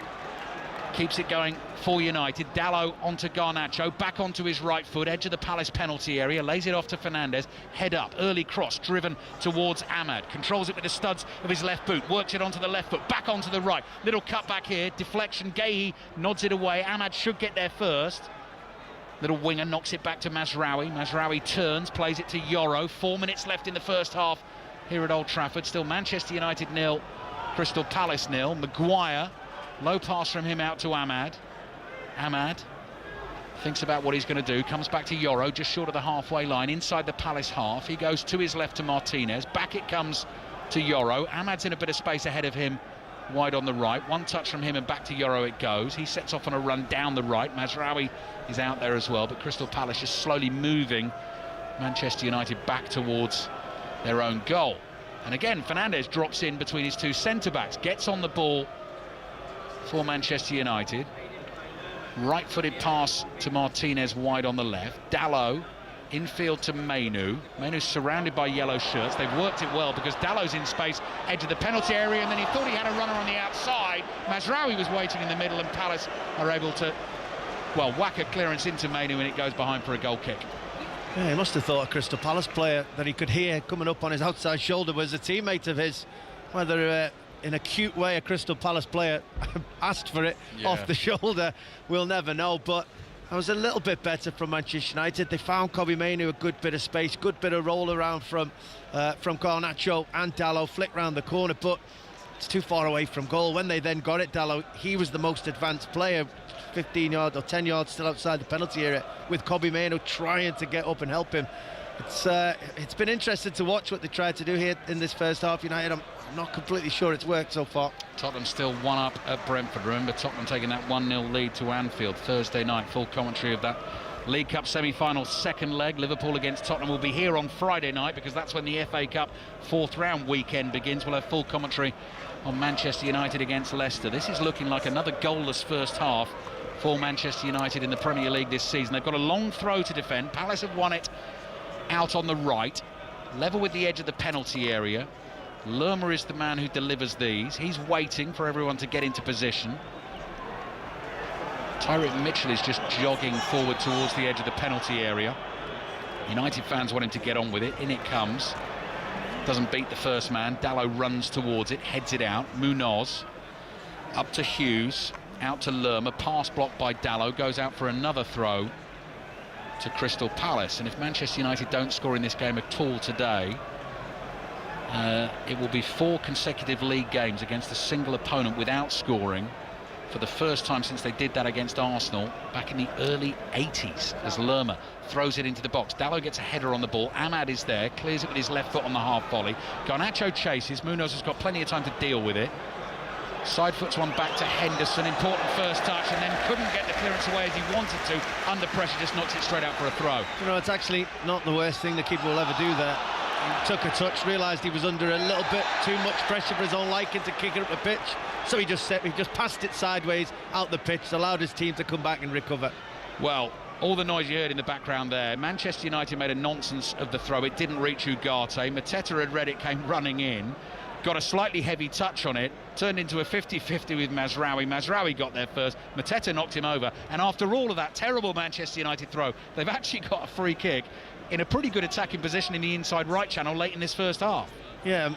keeps it going for United. Dallow onto Garnacho, back onto his right foot, edge of the Palace penalty area, lays it off to Fernandes, head up, early cross, driven towards Ahmad, controls it with the studs of his left boot, works it onto the left foot, back onto the right, little cut back here, deflection, Gahey nods it away. Ahmad should get there first. Little winger knocks it back to Mazraoui. Mazraoui turns, plays it to Yoro. 4 minutes left in the first half here at Old Trafford. Still Manchester United 0, Crystal Palace 0. Maguire, low pass from him out to Ahmad. Ahmad thinks about what he's going to do, comes back to Yoro, just short of the halfway line, inside the Palace half. He goes to his left to Martinez, back it comes to Yoro. Ahmad's in a bit of space ahead of him, wide on the right. One touch from him and back to Yoro it goes. He sets off on a run down the right. Mazraoui is out there as well, but Crystal Palace just slowly moving Manchester United back towards their own goal. And again, Fernandes drops in between his two centre-backs, gets on the ball for Manchester United. Right-footed pass to Martinez wide on the left. Dallow infield to Mainu. Mainu's surrounded by yellow shirts. They've worked it well because Dallow's in space, edge of the penalty area, and then he thought he had a runner on the outside. Mazraoui was waiting in the middle, and Palace are able to, well, whack a clearance into Mainu, and it goes behind for a goal kick.
Yeah, he must have thought a Crystal Palace player that he could hear coming up on his outside shoulder was a teammate of his. Whether in a cute way a Crystal Palace player asked for it off the shoulder, we'll never know. But I was a little bit better from Manchester United. They found Kobbie Mainoo a good bit of space, good bit of roll around from Garnacho and Dallow, flick round the corner, but it's too far away from goal. When they then got it, Dallow, he was the most advanced player, 15 yards or 10 yards still outside the penalty area, with Kobbie Mainoo trying to get up and help him. It's been interesting to watch what they tried to do here in this first half. United, I'm not completely sure it's worked so far.
Tottenham still 1 up at Brentford. Remember, Tottenham taking that 1-0 lead to Anfield Thursday night. Full commentary of that League Cup semi-final second leg. Liverpool against Tottenham will be here on Friday night, because that's when the FA Cup fourth round weekend begins. We'll have full commentary on Manchester United against Leicester. This is looking like another goalless first half for Manchester United in the Premier League this season. They've got a long throw to defend. Palace have won it out on the right, level with the edge of the penalty area. Lerma is the man who delivers these. He's waiting for everyone to get into position. Tyrick Mitchell is just jogging forward towards the edge of the penalty area. United fans want him to get on with it. In it comes. Doesn't beat the first man. Dallow runs towards it, heads it out. Munoz up to Hughes, out to Lerma. Pass blocked by Dallow, goes out for another throw to Crystal Palace. And if Manchester United don't score in this game at all today, it will be 4 consecutive league games against a single opponent without scoring, for the first time since they did that against Arsenal back in the early 80s, as Lerma throws it into the box. Dallow gets a header on the ball. Ahmad is there, clears it with his left foot on the half volley. Garnacho chases. Munoz has got plenty of time to deal with it. Side foots one back to Henderson. Important first touch, and then couldn't get the clearance away as he wanted to. Under pressure, just knocks it straight out for a throw.
You know, it's actually not the worst thing the keeper will ever do there. He took a touch, realised he was under a little bit too much pressure for his own liking to kick it up the pitch, so he just passed it sideways out the pitch, allowed his team to come back and recover.
Well, all the noise you heard in the background there, Manchester United made a nonsense of the throw. It didn't reach Ugarte. Mateta had read it, came running in. got a slightly heavy touch on it, turned into a 50-50 with Mazraoui. Mazraoui got there first, Mateta knocked him over, and after all of that terrible Manchester United throw, they've actually got a free kick in a pretty good attacking position in the inside right channel late in this first half.
Yeah,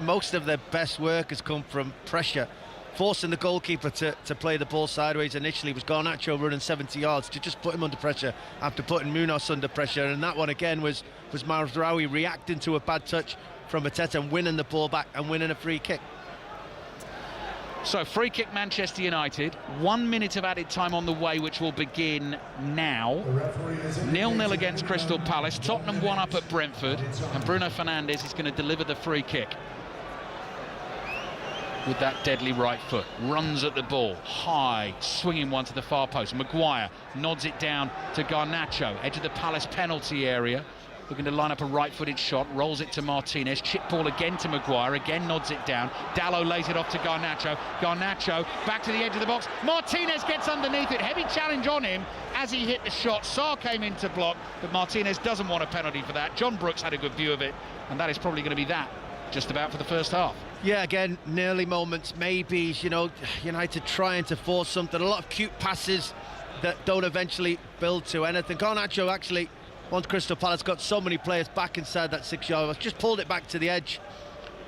most of their best work has come from pressure, forcing the goalkeeper to play the ball sideways. Initially was Garnacho running 70 yards to just put him under pressure after putting Munoz under pressure, and that one again was Mazraoui reacting to a bad touch from Mateta and winning the ball back and winning a free kick.
So free kick Manchester United, 1 minute of added time on the way, which will begin now. 0-0 against Crystal Palace. Tottenham 1 up at Brentford, and Bruno Fernandes is going to deliver the free kick with that deadly right foot. Runs at the ball, high, swinging one to the far post. Maguire nods it down to Garnacho, edge of the Palace penalty area. Looking to line up a right-footed shot, rolls it to Martinez, chip ball again to Maguire, again nods it down. Dalot lays it off to Garnacho. Garnacho back to the edge of the box. Martinez gets underneath it. Heavy challenge on him as he hit the shot. Sarr came in to block, but Martinez doesn't want a penalty for that. John Brooks had a good view of it, and that is probably going to be that just about for the first half.
Yeah, again, nearly moments, maybe, you know, United trying to force something. A lot of cute passes that don't eventually build to anything. Garnacho actually, once Crystal Palace got so many players back inside that 6-yard, just pulled it back to the edge.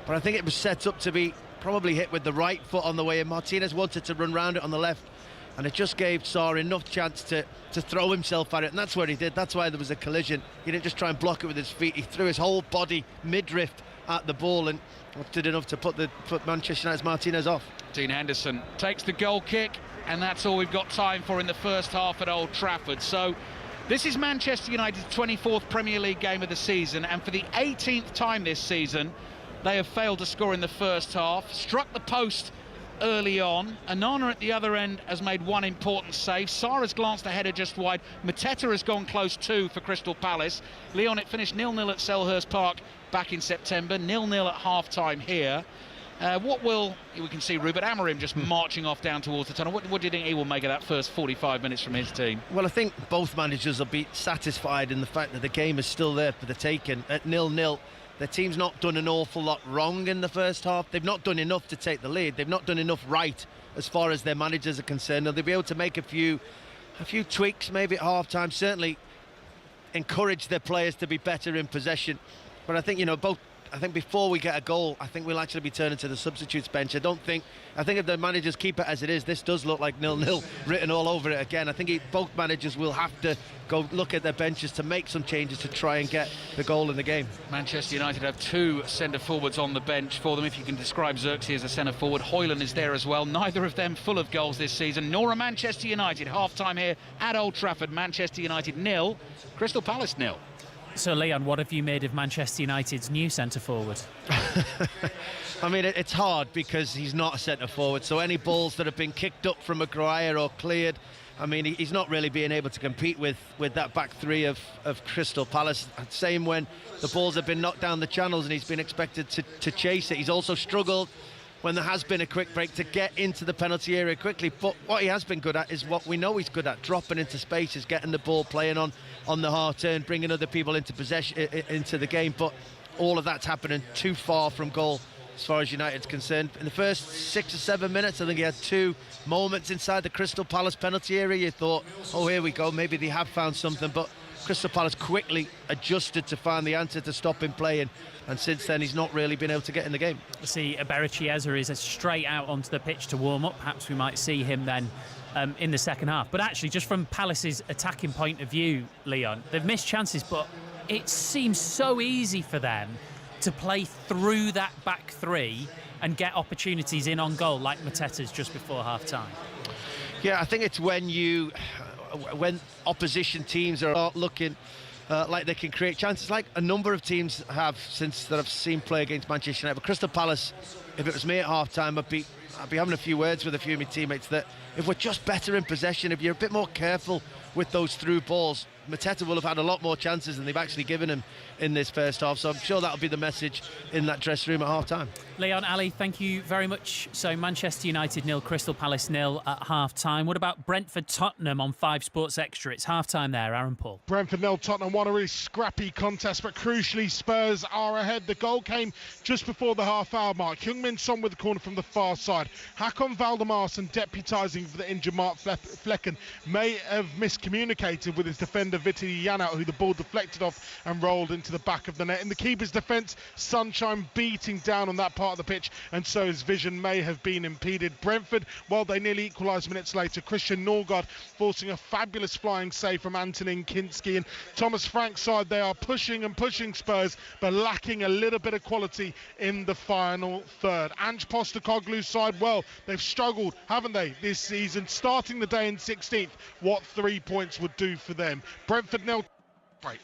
But I think it was set up to be probably hit with the right foot on the way in. Martinez wanted to run round it on the left, and it just gave Sarr enough chance to throw himself at it, and that's what he did. That's why there was a collision. He didn't just try and block it with his feet. He threw his whole body midriff at the ball and did enough to put Manchester United's Martinez off.
Dean Henderson takes the goal kick, and that's all we've got time for in the first half at Old Trafford. So this is Manchester United's 24th Premier League game of the season, and for the 18th time this season they have failed to score in the first half. Struck the post early on. Onana at the other end has made one important save. Sarr has glanced a header just wide. Mateta has gone close too for Crystal Palace. Lyon, it finished 0-0 at Selhurst Park back in September, 0-0 at half-time here. We can see Ruben Amorim just marching off down towards the tunnel. What do you think he will make of that first 45 minutes from his team?
Well, I think both managers will be satisfied in the fact that the game is still there for the taking at 0-0. Their team's not done an awful lot wrong in the first half. They've not done enough to take the lead. They've not done enough right as far as their managers are concerned. They'll be able to make a few tweaks maybe at half-time, certainly encourage their players to be better in possession. But I think, I think before we get a goal, I think we'll actually be turning to the substitutes bench. I think if the managers keep it as it is, this does look like 0-0 written all over it again. I think both managers will have to go look at their benches to make some changes to try and get the goal in the game.
Manchester United have two centre-forwards on the bench for them, if you can describe Xerxes as a centre-forward. Hoyland is there as well. Neither of them full of goals this season, nor are Manchester United. Half-time here at Old Trafford. Manchester United 0, Crystal Palace 0.
So, Leon, what have you made of Manchester United's new centre-forward?
I mean, it's hard because he's not a centre-forward, so any balls that have been kicked up from Maguire or cleared, I mean, he's not really being able to compete with that back three of Crystal Palace. Same when the balls have been knocked down the channels and he's been expected to chase it. He's also struggled when there has been a quick break to get into the penalty area quickly. But what he has been good at is what we know he's good at, dropping into spaces, getting the ball, playing on the hard turn, bringing other people into possession, into the game. But all of that's happening too far from goal as far as United's concerned. In the first 6 or 7 minutes, I think he had two moments inside the Crystal Palace penalty area. You thought, oh, here we go, maybe they have found something. But Crystal Palace quickly adjusted to find the answer to stop him playing, and since then he's not really been able to get in the game.
See, Eberechi Chiesa is straight out onto the pitch to warm up. Perhaps we might see him then in the second half. But actually, just from Palace's attacking point of view, Leon, they've missed chances, but it seems so easy for them to play through that back three and get opportunities in on goal, like Mateta's just before half-time.
Yeah, I think it's when opposition teams are looking like they can create chances, like a number of teams have since that I've seen play against Manchester United. But Crystal Palace, if it was me at half-time, I'd be having a few words with a few of my teammates that if we're just better in possession, if you're a bit more careful with those through balls, Mateta will have had a lot more chances than they've actually given him in this first half, so I'm sure that'll be the message in that dressing room at half-time.
Leon, Ali, thank you very much. So Manchester United 0, Crystal Palace 0 at half-time. What about Brentford-Tottenham on 5 Sports Extra? It's half-time there, Aaron Paul.
Brentford 0, Tottenham 1, a really scrappy contest, but crucially Spurs are ahead. The goal came just before the half-hour mark. Heung-min Son with the corner from the far side. Hakon Valdemarsson deputising for the injured Mark Flecken may have miscommunicated with his defender Viti Janout, who the ball deflected off and rolled into the back of the net. In the keeper's defence, sunshine beating down on that part of the pitch, and so his vision may have been impeded. Brentford, well, they nearly equalised minutes later. Christian Norgard forcing a fabulous flying save from Antonin Kinski, and Thomas Frank's side, they are pushing and pushing Spurs, but lacking a little bit of quality in the final third. Ange Postecoglou's side, well, they've struggled, haven't they, this season, starting the day in 16th. What 3 points would do for them. Brentford 0, break.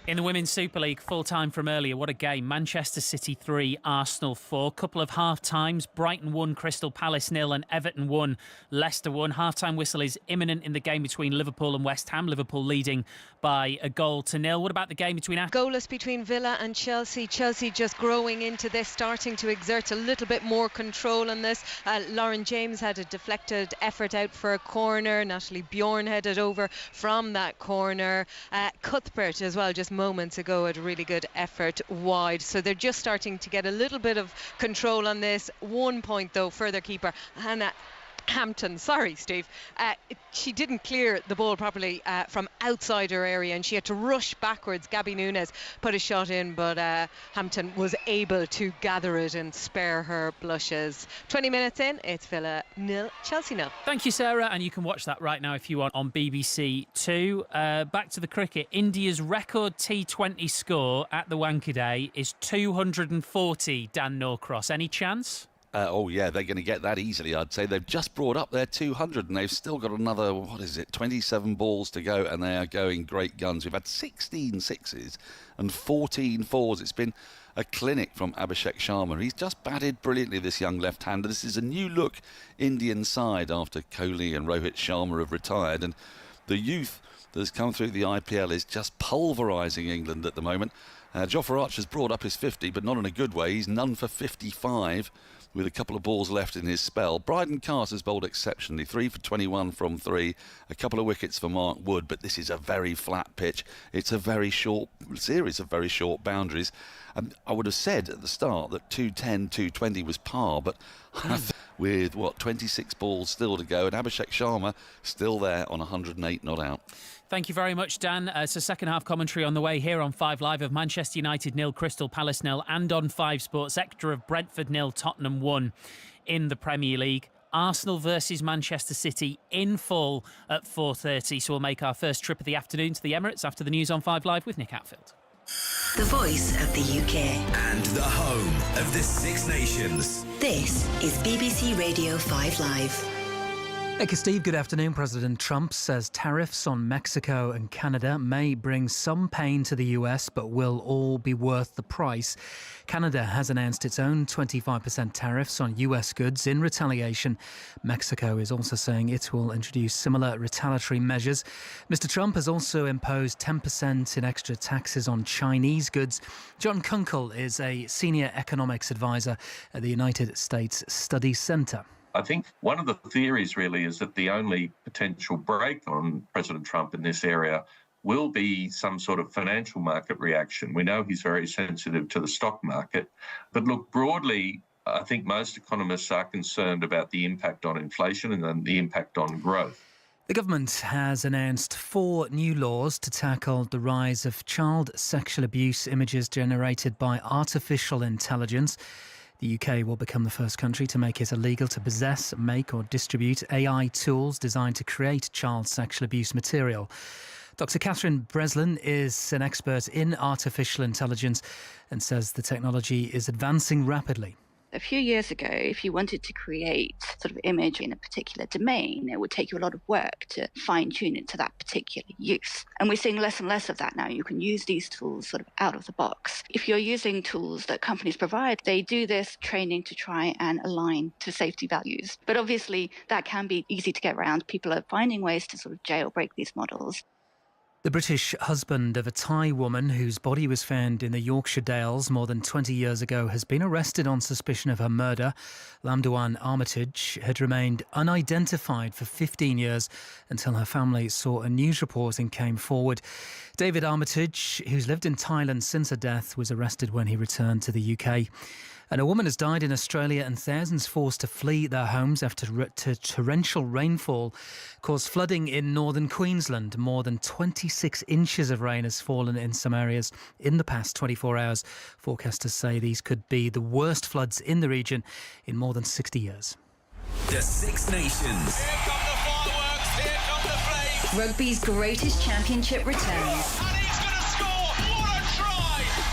In the Women's Super League, full time from earlier, what a game. Manchester City 3, Arsenal 4. Couple of half-times, Brighton 1, Crystal Palace 0 and Everton 1, Leicester 1. Half-time whistle is imminent in the game between Liverpool and West Ham. Liverpool leading by a goal to nil. What about the game between...
Goalless between Villa and Chelsea. Chelsea just growing into this, starting to exert a little bit more control on this. Lauren James had a deflected effort out for a corner. Natalie Bjorn headed over from that corner. Cuthbert as well, just moments ago, had a really good effort wide. So they're just starting to get a little bit of control on this. 1 point though for their keeper, Hannah Hampton, sorry Steve, she didn't clear the ball properly from outside her area, and she had to rush backwards. Gabby Nunes put a shot in, but Hampton was able to gather it and spare her blushes. 20 minutes in, it's Villa 0, Chelsea 0.
Thank you, Sarah, and you can watch that right now if you want on BBC Two. Back to the cricket. India's record T20 score at the Wankhede is 240, Dan Norcross. Any chance?
Oh, yeah, they're going to get that easily, I'd say. They've just brought up their 200 and they've still got another, 27 balls to go, and they are going great guns. We've had 16 sixes and 14 fours. It's been a clinic from Abhishek Sharma. He's just batted brilliantly, this young left-hander. This is a new look Indian side after Kohli and Rohit Sharma have retired, and the youth that has come through the IPL is just pulverising England at the moment. Jofra Archer's brought up his 50, but not in a good way. He's none for 55 with a couple of balls left in his spell. Bryden Carter's bowled exceptionally, 3 for 21 from 3, a couple of wickets for Mark Wood, but this is a very flat pitch. It's a very short series of very short boundaries. And I would have said at the start that 210, 220 was par, but with 26 balls still to go, and Abhishek Sharma still there on 108 not out.
Thank you very much, Dan. It's a second half commentary on the way here on 5 Live of Manchester United 0, Crystal Palace 0, and on 5 Sports Extra of Brentford 0, Tottenham 1 in the Premier League. Arsenal versus Manchester City in full at 4:30. So we'll make our first trip of the afternoon to the Emirates after the news on 5 Live with Nick Hatfield.
The voice of the UK.
And the home of the Six Nations.
This is BBC Radio 5 Live.
Okay, Steve, good afternoon. President Trump says tariffs on Mexico and Canada may bring some pain to the US, but will all be worth the price. Canada has announced its own 25% tariffs on US goods in retaliation. Mexico is also saying it will introduce similar retaliatory measures. Mr. Trump has also imposed 10% in extra taxes on Chinese goods. John Kunkel is a senior economics advisor at the United States Studies Center.
I think one of the theories really is that the only potential break on President Trump in this area will be some sort of financial market reaction. We know he's very sensitive to the stock market. But look, broadly, I think most economists are concerned about the impact on inflation and then the impact on growth.
The government has announced 4 new laws to tackle the rise of child sexual abuse images generated by artificial intelligence. The UK will become the first country to make it illegal to possess, make or distribute AI tools designed to create child sexual abuse material. Dr. Catherine Breslin is an expert in artificial intelligence and says the technology is advancing rapidly.
A few years ago, if you wanted to create sort of image in a particular domain, it would take you a lot of work to fine-tune it to that particular use. And we're seeing less and less of that now. You can use these tools sort of out of the box. If you're using tools that companies provide, they do this training to try and align to safety values. But obviously, that can be easy to get around. People are finding ways to sort of jailbreak these models.
The British husband of a Thai woman whose body was found in the Yorkshire Dales more than 20 years ago has been arrested on suspicion of her murder. Lamduan Armitage had remained unidentified for 15 years until her family saw a news report and came forward. David Armitage, who's lived in Thailand since her death, was arrested when he returned to the UK. And a woman has died in Australia and thousands forced to flee their homes after torrential rainfall caused flooding in northern Queensland. More than 26 inches of rain has fallen in some areas in the past 24 hours. Forecasters say these could be the worst floods in the region in more than 60 years.
The Six Nations.
Here come the fireworks, here come the flames.
Rugby's greatest championship returns.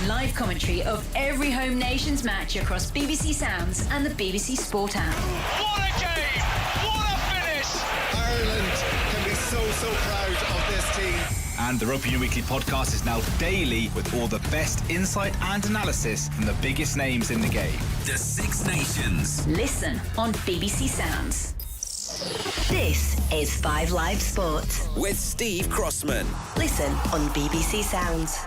Live commentary of every Home Nations match across BBC Sounds and the BBC Sport app.
What a game! What a finish!
Ireland can be so proud of this team.
And the Rugby Union Weekly podcast is now daily with all the best insight and analysis from the biggest names in the game. The Six Nations.
Listen on BBC Sounds. This is 5 Live Sport
with Steve Crossman.
Listen on BBC Sounds.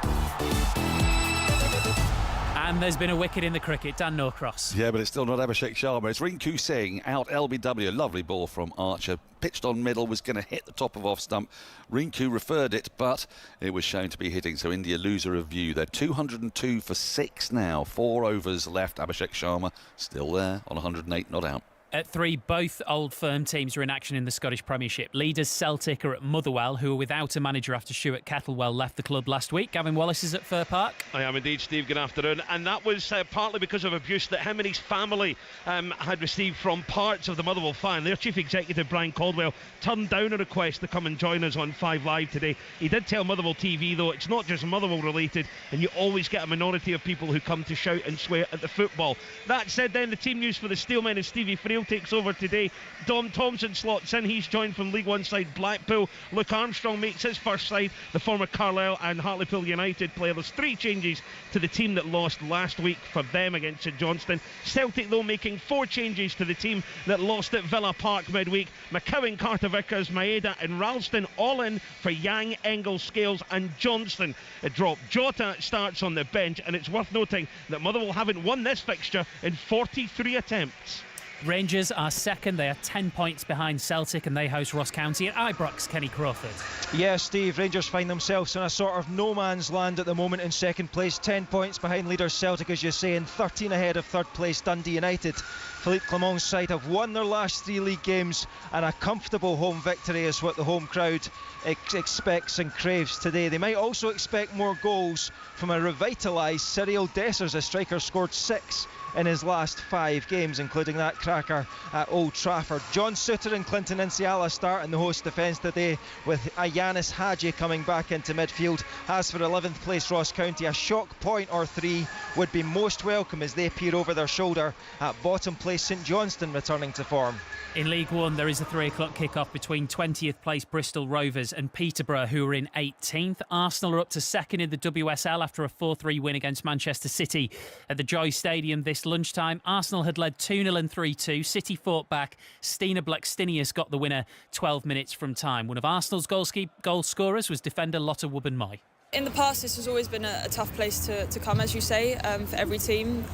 And there's been a wicket in the cricket. Dan Norcross.
Yeah, but it's still not Abhishek Sharma. It's Rinku Singh out LBW. Lovely ball from Archer. Pitched on middle, was going to hit the top of off stump. Rinku referred it, but it was shown to be hitting. So India lose a review. They're 202 for 6 now. 4 overs left. Abhishek Sharma still there on 108, not out.
At 3, both Old Firm teams are in action in the Scottish Premiership. Leaders Celtic are at Motherwell, who are without a manager after Stuart Kettlewell left the club last week. Gavin Wallace is at Fir Park.
I am indeed, Steve. Good afternoon. And that was partly because of abuse that him and his family had received from parts of the Motherwell fan. Their chief executive, Brian Caldwell, turned down a request to come and join us on 5 Live today. He did tell Motherwell TV, though, it's not just Motherwell related, and you always get a minority of people who come to shout and swear at the football. That said, then the team news for the Steelmen as Stevie Frail takes over today. Dom Thompson slots in. He's joined from League One side Blackpool. Luke Armstrong makes his first side. The former Carlisle and Hartlepool United player. There's 3 changes to the team that lost last week for them against St Johnstone. Celtic, though, making 4 changes to the team that lost at Villa Park midweek. McCowan, Carter Vickers, Maeda and Ralston all in for Yang, Engels, Scales and Johnston. A drop. Jota starts on the bench, and it's worth noting that Motherwell haven't won this fixture in 43 attempts.
Rangers are second. They are 10 points behind Celtic and they host Ross County at Ibrox. Kenny Crawford.
Yeah, Steve, Rangers find themselves in a sort of no man's land at the moment in second place. 10 points behind leaders Celtic, as you say, and 13 ahead of third place Dundee United. Philippe Clement's side have won their last 3 league games, and a comfortable home victory is what the home crowd expects and craves today. They might also expect more goals from a revitalised Cyril Dessers. A striker scored 6 in his last 5 games, including that cracker at Old Trafford. John Suter and Clinton Nsiala start in the host defence today, with Ayanis Hadji coming back into midfield. As for 11th place Ross County, a shock point or 3 would be most welcome as they peer over their shoulder at bottom place St Johnstone returning to form.
In League One, there is a 3 o'clock kick-off between 20th place Bristol Rovers and Peterborough, who are in 18th. Arsenal are up to second in the WSL after a 4-3 win against Manchester City at the Joy Stadium this lunchtime. Arsenal had led 2-0 and 3-2. City fought back. Stina Blackstenius got the winner 12 minutes from time. One of Arsenal's goal scorers was defender Lotte Wubben-Moy.
In the past, this has always been a tough place to come, as you say, for every team.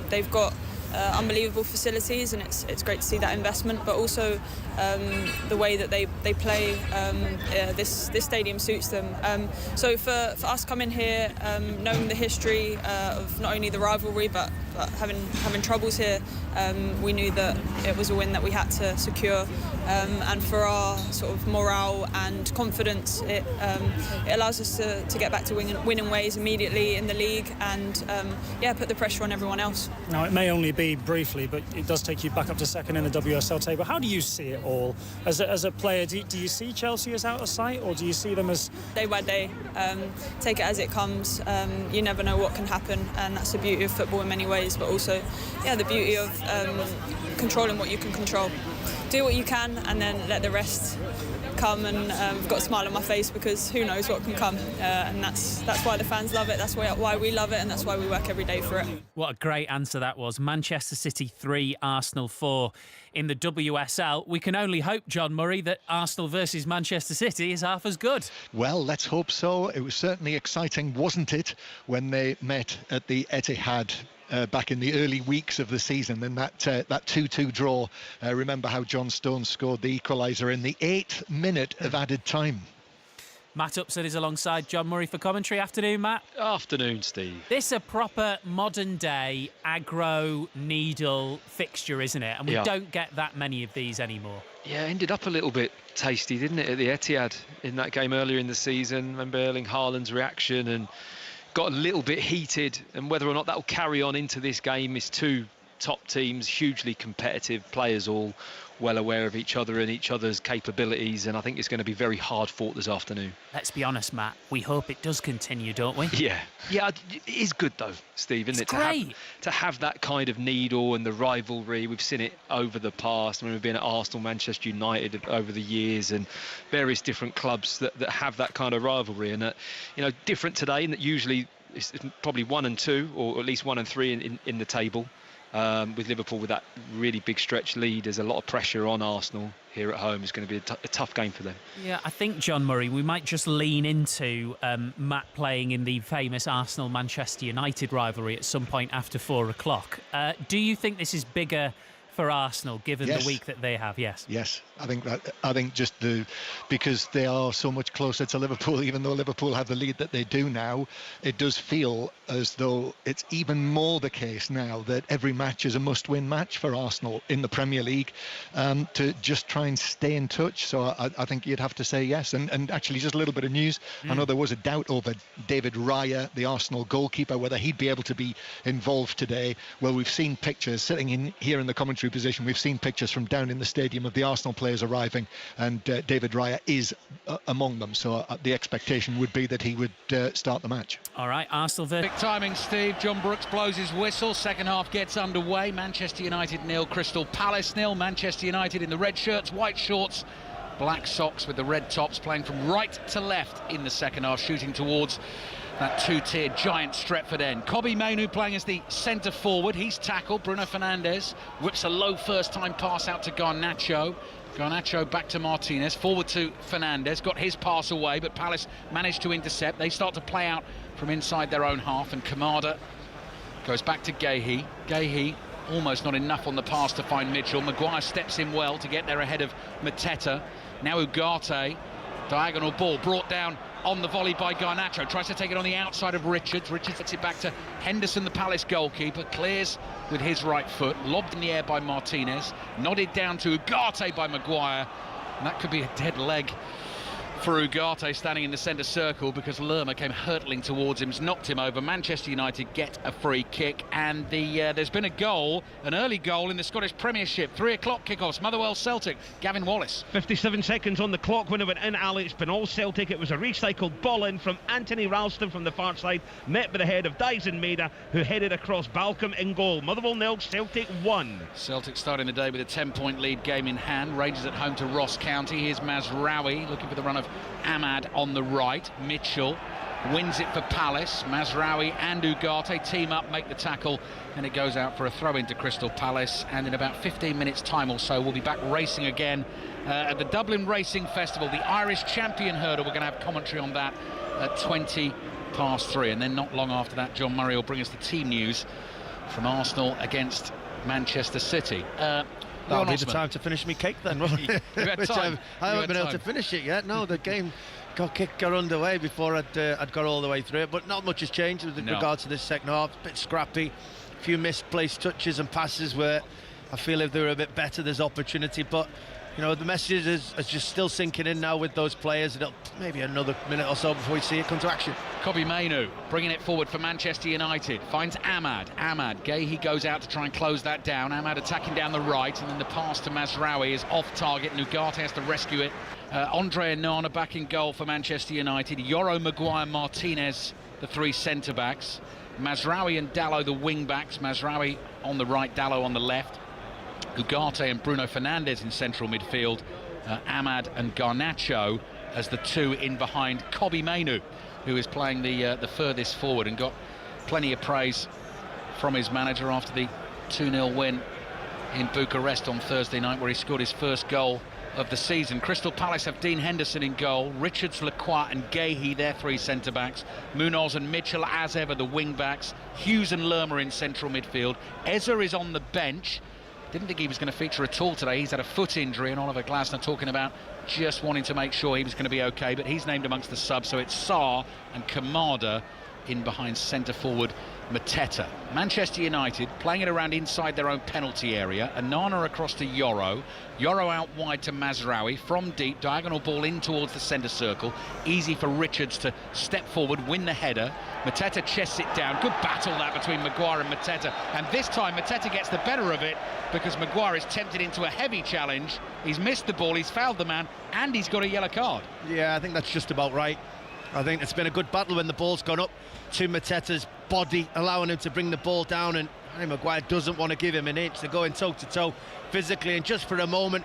They've got unbelievable facilities, and it's great to see that investment, but also the way that they play, this stadium suits them. So for us coming here, knowing the history of not only the rivalry but having troubles here, we knew that it was a win that we had to secure, and for our sort of morale and confidence, it allows us to get back to winning ways immediately in the league, and put the pressure on everyone else.
Now, it may only be briefly, but it does take you back up to second in the WSL table. How do you see it all as a player? Do you see Chelsea as out of sight, or do you see them as
day by day? Take it as it comes. You never know what can happen, and that's the beauty of football in many ways, but also the beauty of controlling what you can control. Do what you can and then let the rest come, and I've got a smile on my face because who knows what can come, and that's why the fans love it, that's why we love it, and that's why we work every day for it.
What a great answer that was. Manchester City 3, Arsenal 4 in the WSL. We can only hope, John Murray, that Arsenal versus Manchester City is half as good.
Well, let's hope so. It was certainly exciting, wasn't it, when they met at the Etihad back in the early weeks of the season in that 2-2 draw. Remember how John Stones scored the equaliser in the 8th minute of added time.
Matt Upson is alongside John Murray for commentary. Afternoon, Matt.
Afternoon, Steve.
This is a proper modern day aggro needle fixture, isn't it? And we don't get that many of these anymore.
Yeah, ended up a little bit tasty, didn't it, at the Etihad in that game earlier in the season. Remember Erling Haaland's reaction, and got a little bit heated, and whether or not that will carry on into this game is two top teams, hugely competitive players, all well aware of each other and each other's capabilities, and I think it's going to be very hard fought this afternoon.
Let's be honest, Matt, we hope it does continue, don't we?
Yeah, it is good though, Steve, isn't it?
Great.
To have that kind of needle and the rivalry. We've seen it over the past. I mean, we've been at Arsenal, Manchester United over the years, and various different clubs that have that kind of rivalry, and different today in that usually it's probably 1 and 2, or at least 1 and 3 in the table. With Liverpool with that really big stretch lead, there's a lot of pressure on Arsenal here at home. It's going to be a tough game for them.
Yeah, I think, John Murray, we might just lean into Matt playing in the famous Arsenal-Manchester United rivalry at some point after 4 o'clock. Do you think this is bigger for Arsenal, given the week that they have? Yes,
I think just because they are so much closer to Liverpool, even though Liverpool have the lead that they do now, it does feel as though it's even more the case now that every match is a must-win match for Arsenal in the Premier League, to just try and stay in touch. So I think you'd have to say yes. And actually, just a little bit of news. I know there was a doubt over David Raya, the Arsenal goalkeeper, whether he'd be able to be involved today. Well, we've seen pictures sitting in here in the commentary position. We've seen pictures from down in the stadium of the Arsenal players arriving, and David Raya is among them. So the expectation would be that he would start the match.
All right, Arsenal.
Big timing, Steve. John Brooks blows his whistle. Second half gets underway. Manchester United 0, Crystal Palace 0. Manchester United in the red shirts, white shorts, black socks with the red tops, playing from right to left in the second half, shooting towards that two-tier giant Stretford end. Kobbie Mainoo playing as the centre forward. He's tackled. Bruno Fernandes whips a low first-time pass out to Garnacho. Garnacho back to Martinez, forward to Fernandes, got his pass away, but Palace managed to intercept. They start to play out from inside their own half, and Kamada goes back to Guéhi. Guéhi almost not enough on the pass to find Mitchell. Maguire steps in well to get there ahead of Mateta. Now Ugarte, diagonal ball brought down on the volley by Garnacho, tries to take it on the outside of Richards. Richards gets it back to Henderson, the Palace goalkeeper, clears with his right foot, lobbed in the air by Martinez, nodded down to Ugarte by Maguire, and that could be a dead leg for Ugarte standing in the centre circle, because Lerma came hurtling towards him, knocked him over. Manchester United get a free kick, and there's been a goal, an early goal in the Scottish Premiership. 3 o'clock kickoffs, Motherwell Celtic, Gavin Wallace.
57 seconds on the clock when it went in, Ali. It's been all Celtic. It was a recycled ball in from Anthony Ralston from the far side, met by the head of Dyson Maeda, who headed across Balcombe in goal. Motherwell 0, Celtic 1.
Celtic starting the day with a 10-point lead, game in hand. Rangers at home to Ross County. Here's Mazraoui looking for the run of Ahmad on the right. Mitchell wins it for Palace. Mazraoui and Ugarte team up, make the tackle, and it goes out for a throw into Crystal Palace. And in about 15 minutes time or so, we'll be back racing again at the Dublin Racing Festival, the Irish champion hurdle. We're going to have commentary on that at 3:20, and then not long after that, John Murray will bring us the team news from Arsenal against Manchester City.
That'll be the time to finish me cake then.
You had time.
I haven't been able to finish it yet. No, the game got underway before I'd got all the way through it, but not much has changed with regards to this second half. A bit scrappy, a few misplaced touches and passes where I feel if they were a bit better, there's opportunity. But the message is just still sinking in now with those players. It'll maybe another minute or so before we see it come to action.
Kobbie Mainoo bringing it forward for Manchester United, finds Ahmad. Guéhi goes out to try and close that down. Ahmad attacking down the right, and then the pass to Mazraoui is off target, and Ugarte has to rescue it. Andre Onana back in goal for Manchester United. Yoro, Maguire, Martinez, the three centre-backs. Mazraoui and Dalot, the wing-backs. Mazraoui on the right, Dalot on the left. Ugarte and Bruno Fernandes in central midfield. Ahmad and Garnacho as the two in behind Kobbie Mainoo, who is playing the furthest forward and got plenty of praise from his manager after the 2-0 win in Bucharest on Thursday night, where he scored his first goal of the season. Crystal Palace have Dean Henderson in goal, Richards, Lacroix and Gahey, their three centre-backs, Munoz and Mitchell as ever the wing-backs, Hughes and Lerma in central midfield. Eza is on the bench. Didn't think he was going to feature at all today. He's had a foot injury, and Oliver Glasner talking about just wanting to make sure he was going to be okay, but he's named amongst the subs, so it's Sarr and Kamada in behind centre-forward Mateta. Manchester United playing it around inside their own penalty area. Anana across to Yoro. Yoro out wide to Mazraoui. From deep, diagonal ball in towards the centre circle. Easy for Richards to step forward, win the header. Mateta chests it down. Good battle that between Maguire and Mateta. And this time Mateta gets the better of it because Maguire is tempted into a heavy challenge. He's missed the ball, he's fouled the man, and he's got a yellow card.
Yeah, I think that's just about right. I think it's been a good battle when the ball's gone up to Mateta's body, allowing him to bring the ball down, and Harry Maguire doesn't want to give him an inch. They're going toe-to-toe physically, and just for a moment,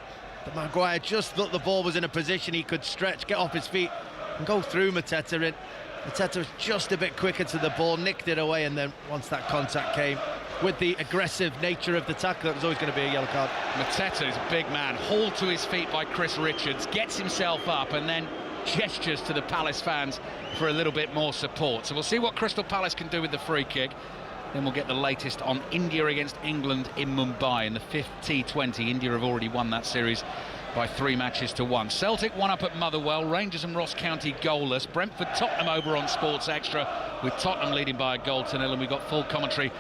Maguire just thought the ball was in a position he could stretch, get off his feet and go through Mateta, and Mateta was just a bit quicker to the ball, nicked it away, and then once that contact came, with the aggressive nature of the tackle, it was always going to be a yellow card.
Mateta is a big man, hauled to his feet by Chris Richards, gets himself up and then gestures to the Palace fans for a little bit more support. So we'll see what Crystal Palace can do with the free kick. Then we'll get the latest on India against England in Mumbai in the 5th T20. India have already won that series by 3-1. Celtic one up at Motherwell, Rangers and Ross County goalless. Brentford Tottenham over on Sports Extra, with Tottenham leading by a goal to 0, and we've got full commentary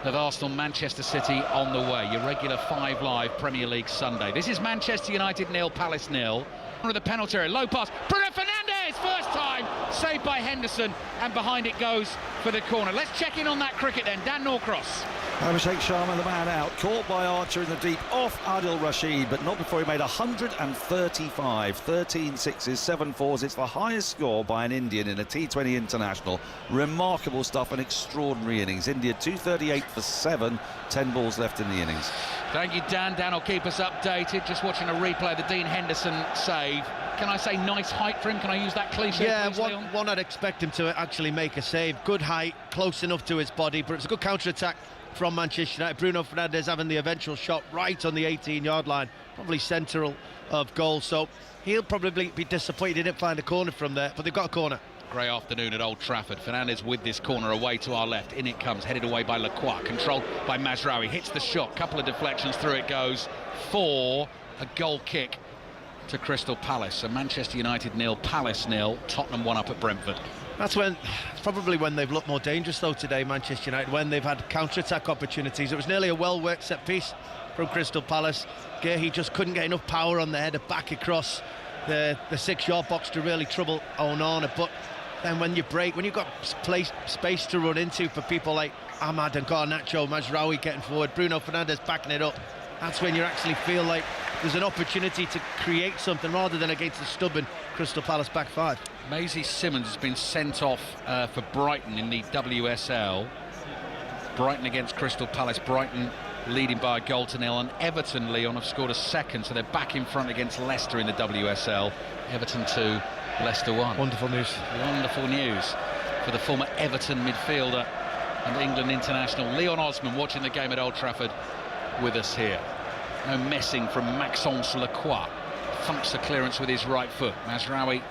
of Arsenal Manchester City on the way. Your regular 5 Live Premier League Sunday. This is Manchester United 0, Palace 0. Of the penalty area, low pass, Bruno Fernandes, first time, saved by Henderson, and behind it goes for the corner. Let's check in on that cricket then. Dan Norcross.
Abhishek Sharma, the man out, caught by Archer in the deep, off Adil Rashid, but not before he made 135, 13 sixes, 7 fours. It's the highest score by an Indian in a T20 international. Remarkable stuff, an extraordinary innings. India 238 for 7, 10 balls left in the innings.
Thank you, Dan. Dan will keep us updated. Just watching a replay of the Dean Henderson save. Can I say nice height for him? Can I use that cliche?
Yeah,
please,
one I'd expect him to actually make a save. Good height, close enough to his body, but it's a good counter-attack from Manchester United. Bruno Fernandes having the eventual shot right on the 18-yard line, probably central of goal, so he'll probably be disappointed he didn't find a corner from there, but they've got a corner.
Grey afternoon at Old Trafford. Fernandes with this corner away to our left. In it comes, headed away by Lacroix, controlled by Mazraoui. Hits the shot, couple of deflections, through it goes for a goal kick to Crystal Palace. So Manchester United 0, Palace 0, Tottenham 1 up at Brentford.
It's probably when they've looked more dangerous though today, Manchester United, when they've had counter-attack opportunities. It was nearly a well-worked set piece from Crystal Palace. Gahey just couldn't get enough power on the header back across the 6-yard box to really trouble Onana. But then when you break, when you've got space to run into for people like Ahmad and Garnacho, Mazraoui getting forward, Bruno Fernandes backing it up, that's when you actually feel like there's an opportunity to create something rather than against the stubborn Crystal Palace back 5.
Maisie Simmons has been sent off for Brighton in the WSL. Brighton against Crystal Palace. Brighton leading by a goal to 0, and Everton, Leon, have scored a second, so they're back in front against Leicester in the WSL. Everton 2, Leicester 1.
Wonderful news.
Wonderful news for the former Everton midfielder and England international Leon Osman, watching the game at Old Trafford with us here. No messing from Maxence Lacroix. Thumps the clearance with his right foot. Mazraoui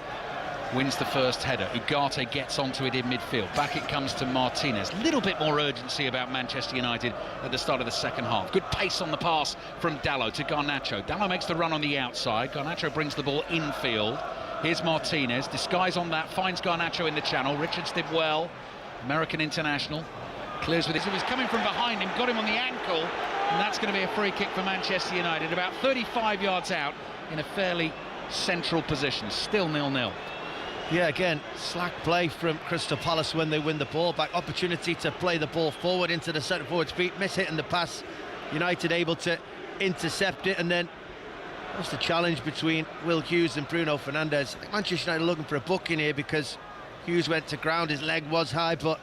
wins the first header. Ugarte gets onto it in midfield. Back it comes to Martinez. Little bit more urgency about Manchester United at the start of the second half. Good pace on the pass from Dalot to Garnacho. Dalot makes the run on the outside. Garnacho brings the ball infield. Here's Martinez. Disguise on that. Finds Garnacho in the channel. Richards did well. American international. Clears with it. He was coming from behind him. Got him on the ankle. And that's going to be a free kick for Manchester United. About 35 yards out in a fairly central position. Still 0-0.
Yeah, again, slack play from Crystal Palace when they win the ball back. Opportunity to play the ball forward into the centre forward's feet. Miss hitting the pass. United able to intercept it, and then what's the challenge between Will Hughes and Bruno Fernandes? I think Manchester United are looking for a booking here because Hughes went to ground. His leg was high, but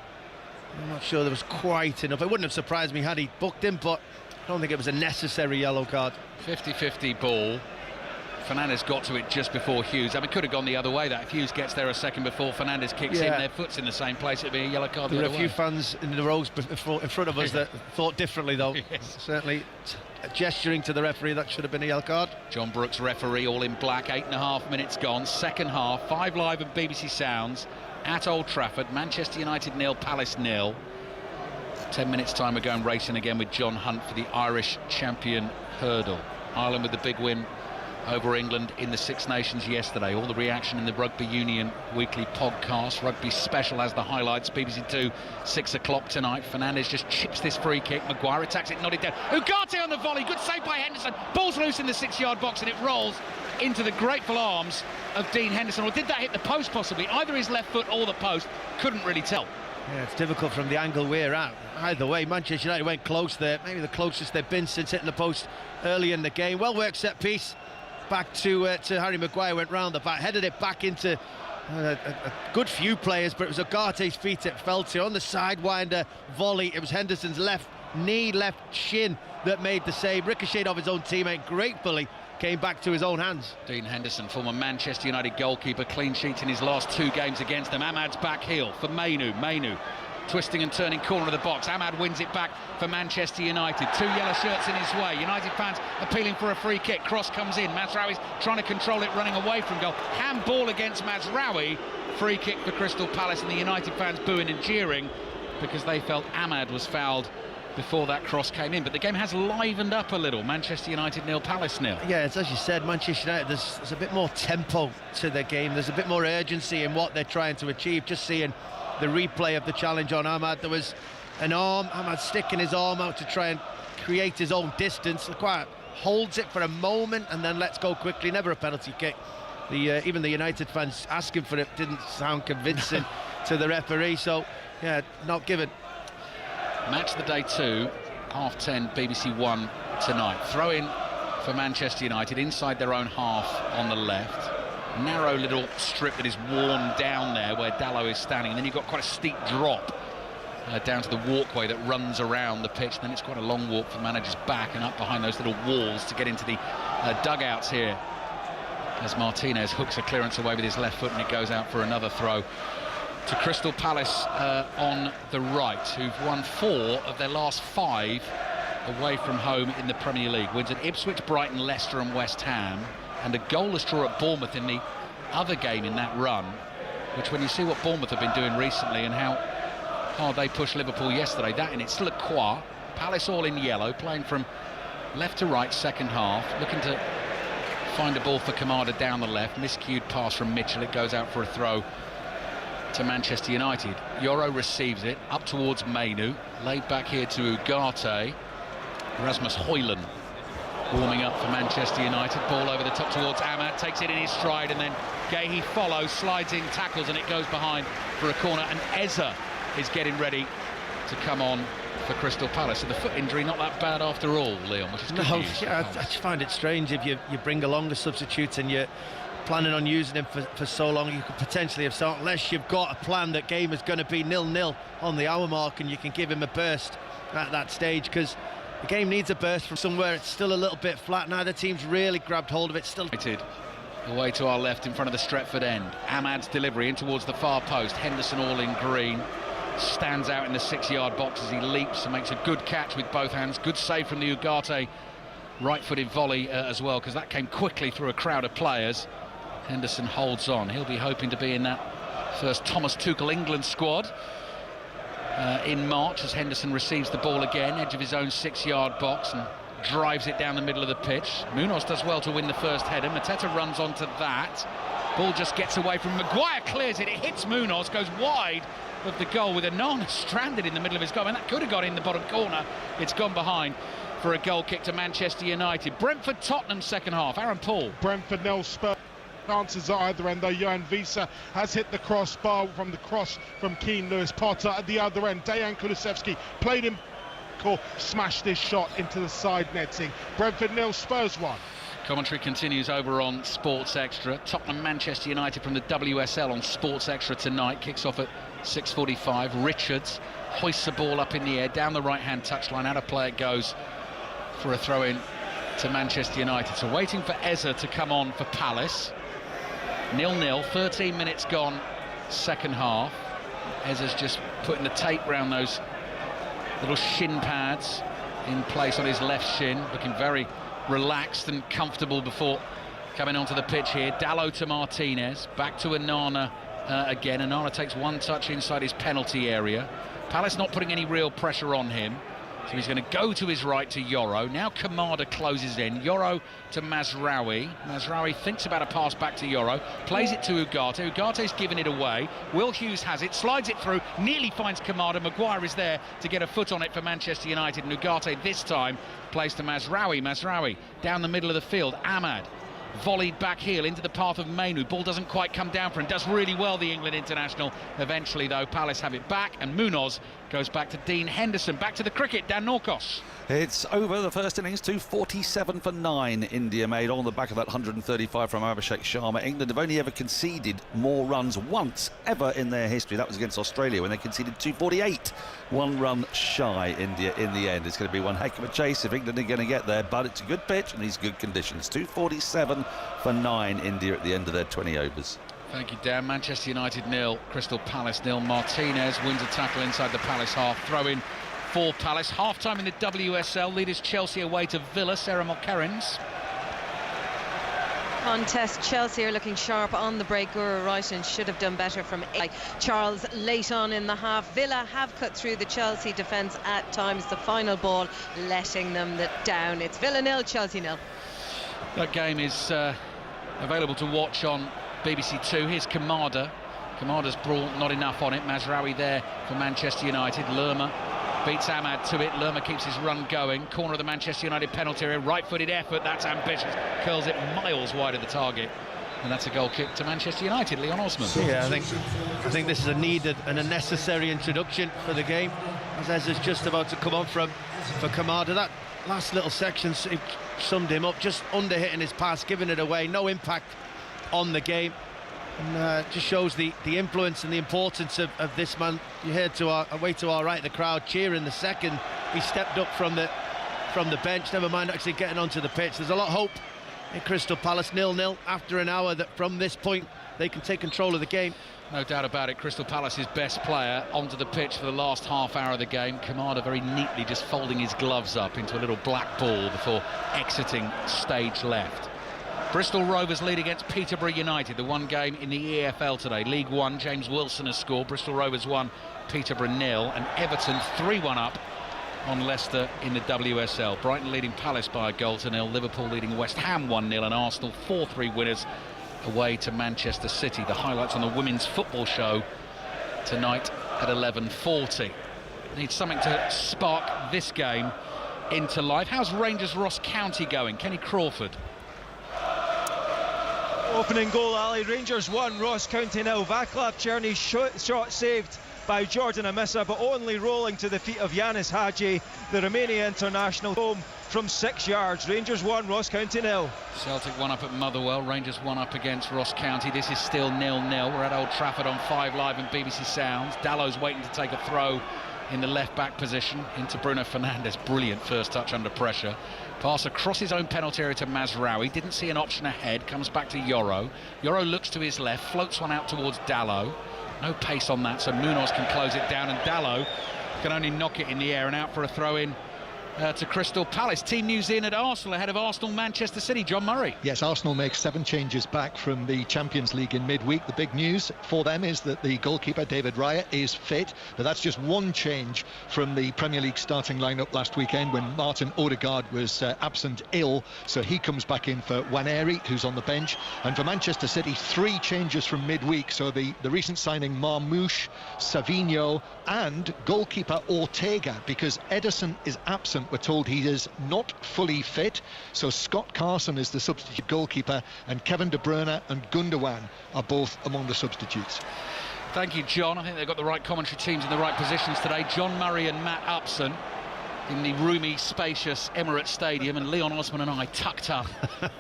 I'm not sure there was quite enough. It wouldn't have surprised me had he booked him, but I don't think it was a necessary yellow card.
50-50 ball. Fernandez got to it just before Hughes. I mean, could have gone the other way. That if Hughes gets there a second before Fernandez kicks in, their foot's in the same place, it'd be a yellow card.
There were a few fans in the rows in front of us that thought differently, though.
Yes.
Certainly gesturing to the referee, that should have been a yellow card.
John Brooks, referee, all in black. 8.5 minutes gone. Second half. 5 Live and BBC Sounds at Old Trafford. Manchester United 0, Palace 0. 10 minutes time we're going racing again with John Hunt for the Irish champion hurdle. Ireland with the big win over England in the Six Nations yesterday. All the reaction in the Rugby Union weekly podcast. Rugby Special has the highlights. BBC 2, 6 o'clock tonight. Fernandez just chips this free kick. Maguire attacks it, nodded down. Ugarte on the volley. Good save by Henderson. Ball's loose in the 6-yard box and it rolls into the grateful arms of Dean Henderson. Or did that hit the post possibly? Either his left foot or the post. Couldn't really tell.
Yeah, it's difficult from the angle we're at. Either way, Manchester United went close there. Maybe the closest they've been since hitting the post early in the game. Well worked set piece. Back to Harry Maguire, went round the back, headed it back into a good few players, but it was Ugarte's feet it fell to. On the sidewinder volley, it was Henderson's left knee, left shin that made the save. Ricocheted off his own teammate, gratefully came back to his own hands.
Dean Henderson, former Manchester United goalkeeper, clean sheets in his last 2 games against them. Ahmad's back heel for Mainu. Twisting and turning corner of the box. Ahmad wins it back for Manchester United. 2 yellow shirts in his way. United fans appealing for a free kick. Cross comes in. Mazraoui's trying to control it, running away from goal. Handball against Mazraoui. Free kick for Crystal Palace, and the United fans booing and jeering because they felt Ahmad was fouled before that cross came in. But the game has livened up a little. Manchester United 0, Palace 0.
Yeah, it's as you said, Manchester United, there's a bit more tempo to their game. There's a bit more urgency in what they're trying to achieve. Just seeing the replay of the challenge on Ahmad, there was an arm, Ahmad sticking his arm out to try and create his own distance. Maguire holds it for a moment and then lets go quickly. Never a penalty kick. Even the United fans asking for it didn't sound convincing to the referee, so yeah, not given.
Match the day 2, 10:30 BBC 1 tonight. Throw in for Manchester United inside their own half on the left. Narrow little strip that is worn down there where Dalot is standing, and then you've got quite a steep drop down to the walkway that runs around the pitch. Then it's quite a long walk for managers back and up behind those little walls to get into the dugouts here, as Martinez hooks a clearance away with his left foot and it goes out for another throw to Crystal Palace on the right, who've won 4 of their last 5 away from home in the Premier League. Wins at Ipswich, Brighton, Leicester and West Ham, and a goalless draw at Bournemouth in the other game in that run, which, when you see what Bournemouth have been doing recently and how hard they pushed Liverpool yesterday, that in it's still a Croix. Palace all in yellow, playing from left to right second half, looking to find a ball for Kamada down the left. Miscued pass from Mitchell, it goes out for a throw to Manchester United. Yoro receives it up towards Mainu, laid back here to Ugarte. Rasmus Højlund warming up for Manchester United. Ball over the top towards Ahmad, takes it in his stride, and then Guehi follows, slides in, tackles, and it goes behind for a corner. And Eza is getting ready to come on for Crystal Palace. So the foot injury not that bad after all, Leon, which is good news.
Yeah, I just find it strange if you bring along a substitute and you're planning on using him for so long. You could potentially have started, unless you've got a plan that game is going to be 0-0 on the hour mark and you can give him a burst at that stage, because the game needs a burst from somewhere. It's still a little bit flat. Neither team's really grabbed hold of it. Still
away to our left in front of the Stretford end. Ahmad's delivery in towards the far post. Henderson all in green. Stands out in the 6-yard box as he leaps and makes a good catch with both hands. Good save from the Ugarte right-footed volley as well, because that came quickly through a crowd of players. Henderson holds on. He'll be hoping to be in that first Thomas Tuchel England squad in March, as Henderson receives the ball again, edge of his own 6-yard box, and drives it down the middle of the pitch. Munoz does well to win the first header. Mateta runs onto that. Ball just gets away from Maguire, clears it. It hits Munoz, goes wide of the goal with Onana stranded in the middle of his goal, and that could have got in the bottom corner. It's gone behind for a goal kick to Manchester United. Brentford Tottenham second half. Aaron Paul.
Brentford 0, Spurs. Chances at either end though. Johan Visa has hit the crossbar from the cross from Keane Lewis Potter at the other end. Dejan Kulusevski played him, smashed his shot into the side netting. Brentford 0, Spurs 1.
Commentary continues over on Sports Extra. Tottenham Manchester United from the WSL on Sports Extra tonight. Kicks off at 6:45. Richards hoists the ball up in the air down the right hand touchline. Out of play it goes for a throw in to Manchester United. So waiting for Eza to come on for Palace. 0-0, 13 minutes gone, second half. Eza's just putting the tape round those little shin pads in place on his left shin, looking very relaxed and comfortable before coming onto the pitch here. Dalot to Martinez, back to Onana again. Onana takes one touch inside his penalty area. Palace not putting any real pressure on him, so he's going to go to his right to Yoro. Now Kamada closes in. Yoro to Mazraoui. Mazraoui thinks about a pass back to Yoro, plays it to Ugarte. Ugarte's given it away. Will Hughes has it, slides it through, nearly finds Kamada. Maguire is there to get a foot on it for Manchester United, and Ugarte this time plays to Mazraoui. Mazraoui down the middle of the field. Ahmad volleyed back heel into the path of Mainu. Ball doesn't quite come down for him. Does really well, the England international. Eventually, though, Palace have it back, and Munoz goes back to Dean Henderson. Back to the cricket, Dan Norcos.
It's over the first innings, 247 for 9 India made on the back of that 135 from Abhishek Sharma. England have only ever conceded more runs once ever in their history. That was against Australia when they conceded 248. 1 run shy, India, in the end. It's going to be one heck of a chase if England are going to get there, but it's a good pitch and these good conditions. 247 for 9 India at the end of their 20 overs.
Thank you, Dan. Manchester United 0, Crystal Palace 0. Martinez wins a tackle inside the Palace half. Throw in for Palace. Half-time in the WSL. Leaders Chelsea away to Villa. Sarah Mulkerins.
Contest. Chelsea are looking sharp on the break. Guru Wrighton should have done better from Charles late on in the half. Villa have cut through the Chelsea defence at times. The final ball letting them down. It's Villa 0, Chelsea 0.
That game is available to watch on BBC Two. Here's Kamada. Kamada's brawl, not enough on it. Mazraoui there for Manchester United. Lerma beats Ahmad to it. Lerma keeps his run going. Corner of the Manchester United penalty area. Right-footed effort. That's ambitious. Curls it miles wide of the target. And that's a goal kick to Manchester United. Leon Osman.
Yeah, I think this is a needed and a necessary introduction for the game, as Eza's just about to come on for Kamada. That last little section summed him up. Just under-hitting his pass, giving it away. No impact on the game. And just shows the influence and the importance of this man. You heard away to our right, the crowd cheering the second he stepped up from the bench, never mind actually getting onto the pitch. There's a lot of hope in Crystal Palace. 0-0 after an hour, that from this point they can take control of the game.
No doubt about it. Crystal Palace's best player onto the pitch for the last half hour of the game. Kamada very neatly just folding his gloves up into a little black ball before exiting stage left. Bristol Rovers lead against Peterborough United, the one game in the EFL today. League One, James Wilson has scored. Bristol Rovers 1, Peterborough 0, and Everton 3-1 up on Leicester in the WSL. Brighton leading Palace by a goal to 0. Liverpool leading West Ham 1-0, and Arsenal 4-3 winners away to Manchester City. The highlights on the Women's Football Show tonight at 11:40. Need something to spark this game into life. How's Rangers Ross County going? Kenny Crawford.
Opening goal, Ali. Rangers 1, Ross County 0. Vaclav Cherny's shot saved by Jordan Amissa, but only rolling to the feet of Yanis Hadji, the Romania international, home from 6 yards. Rangers 1, Ross County 0.
Celtic 1 up at Motherwell. Rangers 1 up against Ross County. This is still 0-0. We're at Old Trafford on 5 Live and BBC Sounds. Dallow's waiting to take a throw in the left-back position into Bruno Fernandes. Brilliant first touch under pressure. Pass across his own penalty area to Mazraoui. Didn't see an option ahead. Comes back to Yoro. Yoro looks to his left. Floats one out towards Dalot. No pace on that, so Munoz can close it down, and Dalot can only knock it in the air and out for a throw-in to Crystal Palace. Team news in at Arsenal ahead of Arsenal Manchester City. John Murray.
Yes, Arsenal makes 7 changes back from the Champions League in midweek. The big news for them is that the goalkeeper David Raya is fit, but that's just one change from the Premier League starting lineup last weekend when Martin Odegaard was absent ill, so he comes back in for Nwaneri, who's on the bench. And for Manchester City, 3 changes from midweek, so the recent signing Marmouche, Savinho and goalkeeper Ortega, because Ederson is absent. We're told he is not fully fit, so Scott Carson is the substitute goalkeeper, and Kevin De Bruyne and Gundogan are both among the substitutes.
Thank you, John. I think they've got the right commentary teams in the right positions today. John Murray and Matt Upson in the roomy, spacious Emirates Stadium, and Leon Osman and I tucked up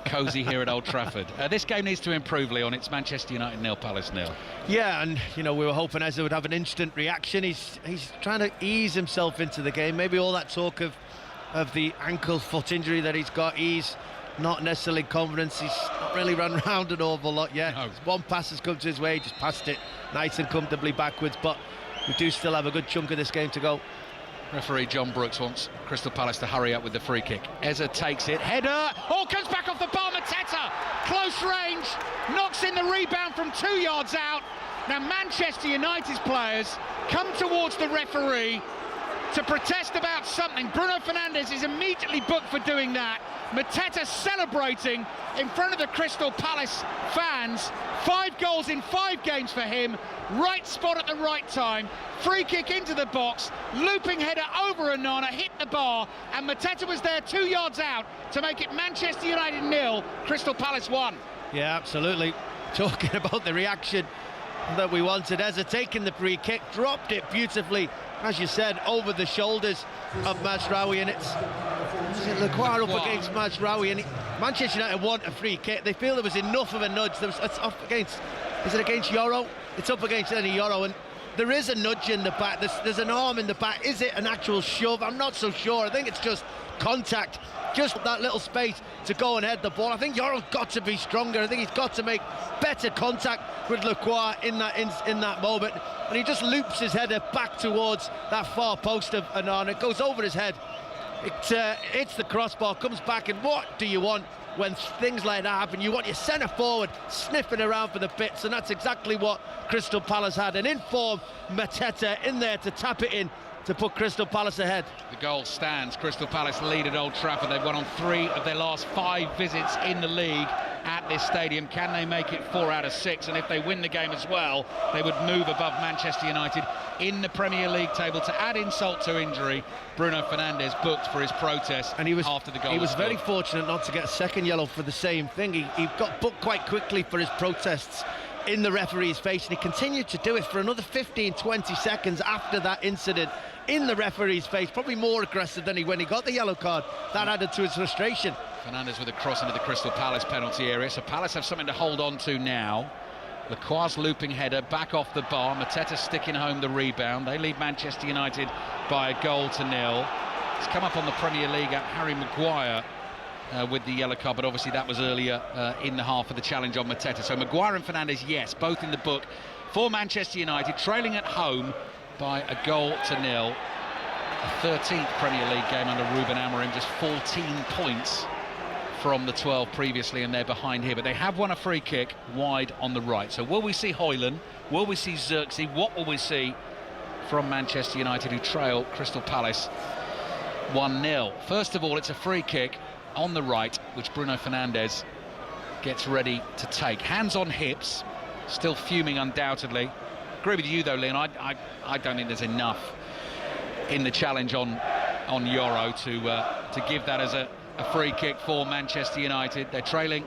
cosy here at Old Trafford. This game needs to improve, Leon. It's Manchester United 0, Palace 0.
Yeah, and you know, we were hoping Eza would have an instant reaction. He's trying to ease himself into the game. Maybe all that talk of of the ankle foot injury that he's got. He's not necessarily confident. He's not really run around an awful lot yet. No. One pass has come to his way, just passed it nice and comfortably backwards, but we do still have a good chunk of this game to go.
Referee John Brooks wants Crystal Palace to hurry up with the free kick. Eza takes it, header, comes back off the bar. Mateta, close range, knocks in the rebound from 2 yards out. Now Manchester United's players come towards the referee to protest about something. Bruno Fernandes is immediately booked for doing that. Mateta celebrating in front of the Crystal Palace fans. 5 goals in 5 games for him. Right spot at the right time. Free kick into the box. Looping header over Onana, hit the bar, and Mateta was there 2 yards out to make it Manchester United 0, Crystal Palace 1.
Yeah, absolutely. Talking about the reaction that we wanted. Eza taking the free kick, dropped it beautifully, as you said, over the shoulders of Mazraoui, and it's Lacroix up against Mazraoui, and Manchester United want a free kick. They feel there was enough of a nudge. It's up against, is it against Yoro? It's up against Eddie Yoro, and there is a nudge in the back. There's an arm in the back. Is it an actual shove? I'm not so sure. I think it's just contact, just that little space to go and head the ball. I think Yoro's got to be stronger. I think he's got to make better contact with Lacroix in that moment, and he just loops his header back towards that far post of Onana. It goes over his head. It hits the crossbar, comes back, and what do you want when things like that happen? You want your centre forward sniffing around for the bits, and that's exactly what Crystal Palace had. An in-form Mateta in there to tap it in to put Crystal Palace ahead.
The goal stands. Crystal Palace lead at Old Trafford. They've won on 3 of their last 5 visits in the league at this stadium. Can they make it 4 out of 6? And if they win the game as well, they would move above Manchester United in the Premier League table. To add insult to injury, Bruno Fernandes booked for his protest, and after the goal.
He was very fortunate not to get a second yellow for the same thing. He got booked quite quickly for his protests in the referee's face, and he continued to do it for another 15-20 seconds after that incident in the referee's face, probably more aggressive than when he got the yellow card. That added to his frustration.
Fernandes with a cross into the Crystal Palace penalty area, so Palace have something to hold on to now. Lacroix's looping header back off the bar, Mateta sticking home the rebound. They lead Manchester United by 1-0. It's come up on the Premier League at Harry Maguire with the yellow card, but obviously that was earlier in the half of the challenge on Mateta. So Maguire and Fernandes, yes, both in the book for Manchester United, trailing at home by 1-0. The 13th Premier League game under Ruben Amorim, just 14 points from the 12 previously, and they're behind here. But they have won a free kick wide on the right. So will we see Højlund? Will we see Xerxes? What will we see from Manchester United, who trail Crystal Palace 1-0? First of all, it's a free kick on the right, which Bruno Fernandes gets ready to take. Hands on hips, still fuming undoubtedly. Agree with you though, Leon, I don't think there's enough in the challenge on Yoro to give that as a free kick for Manchester United. They're trailing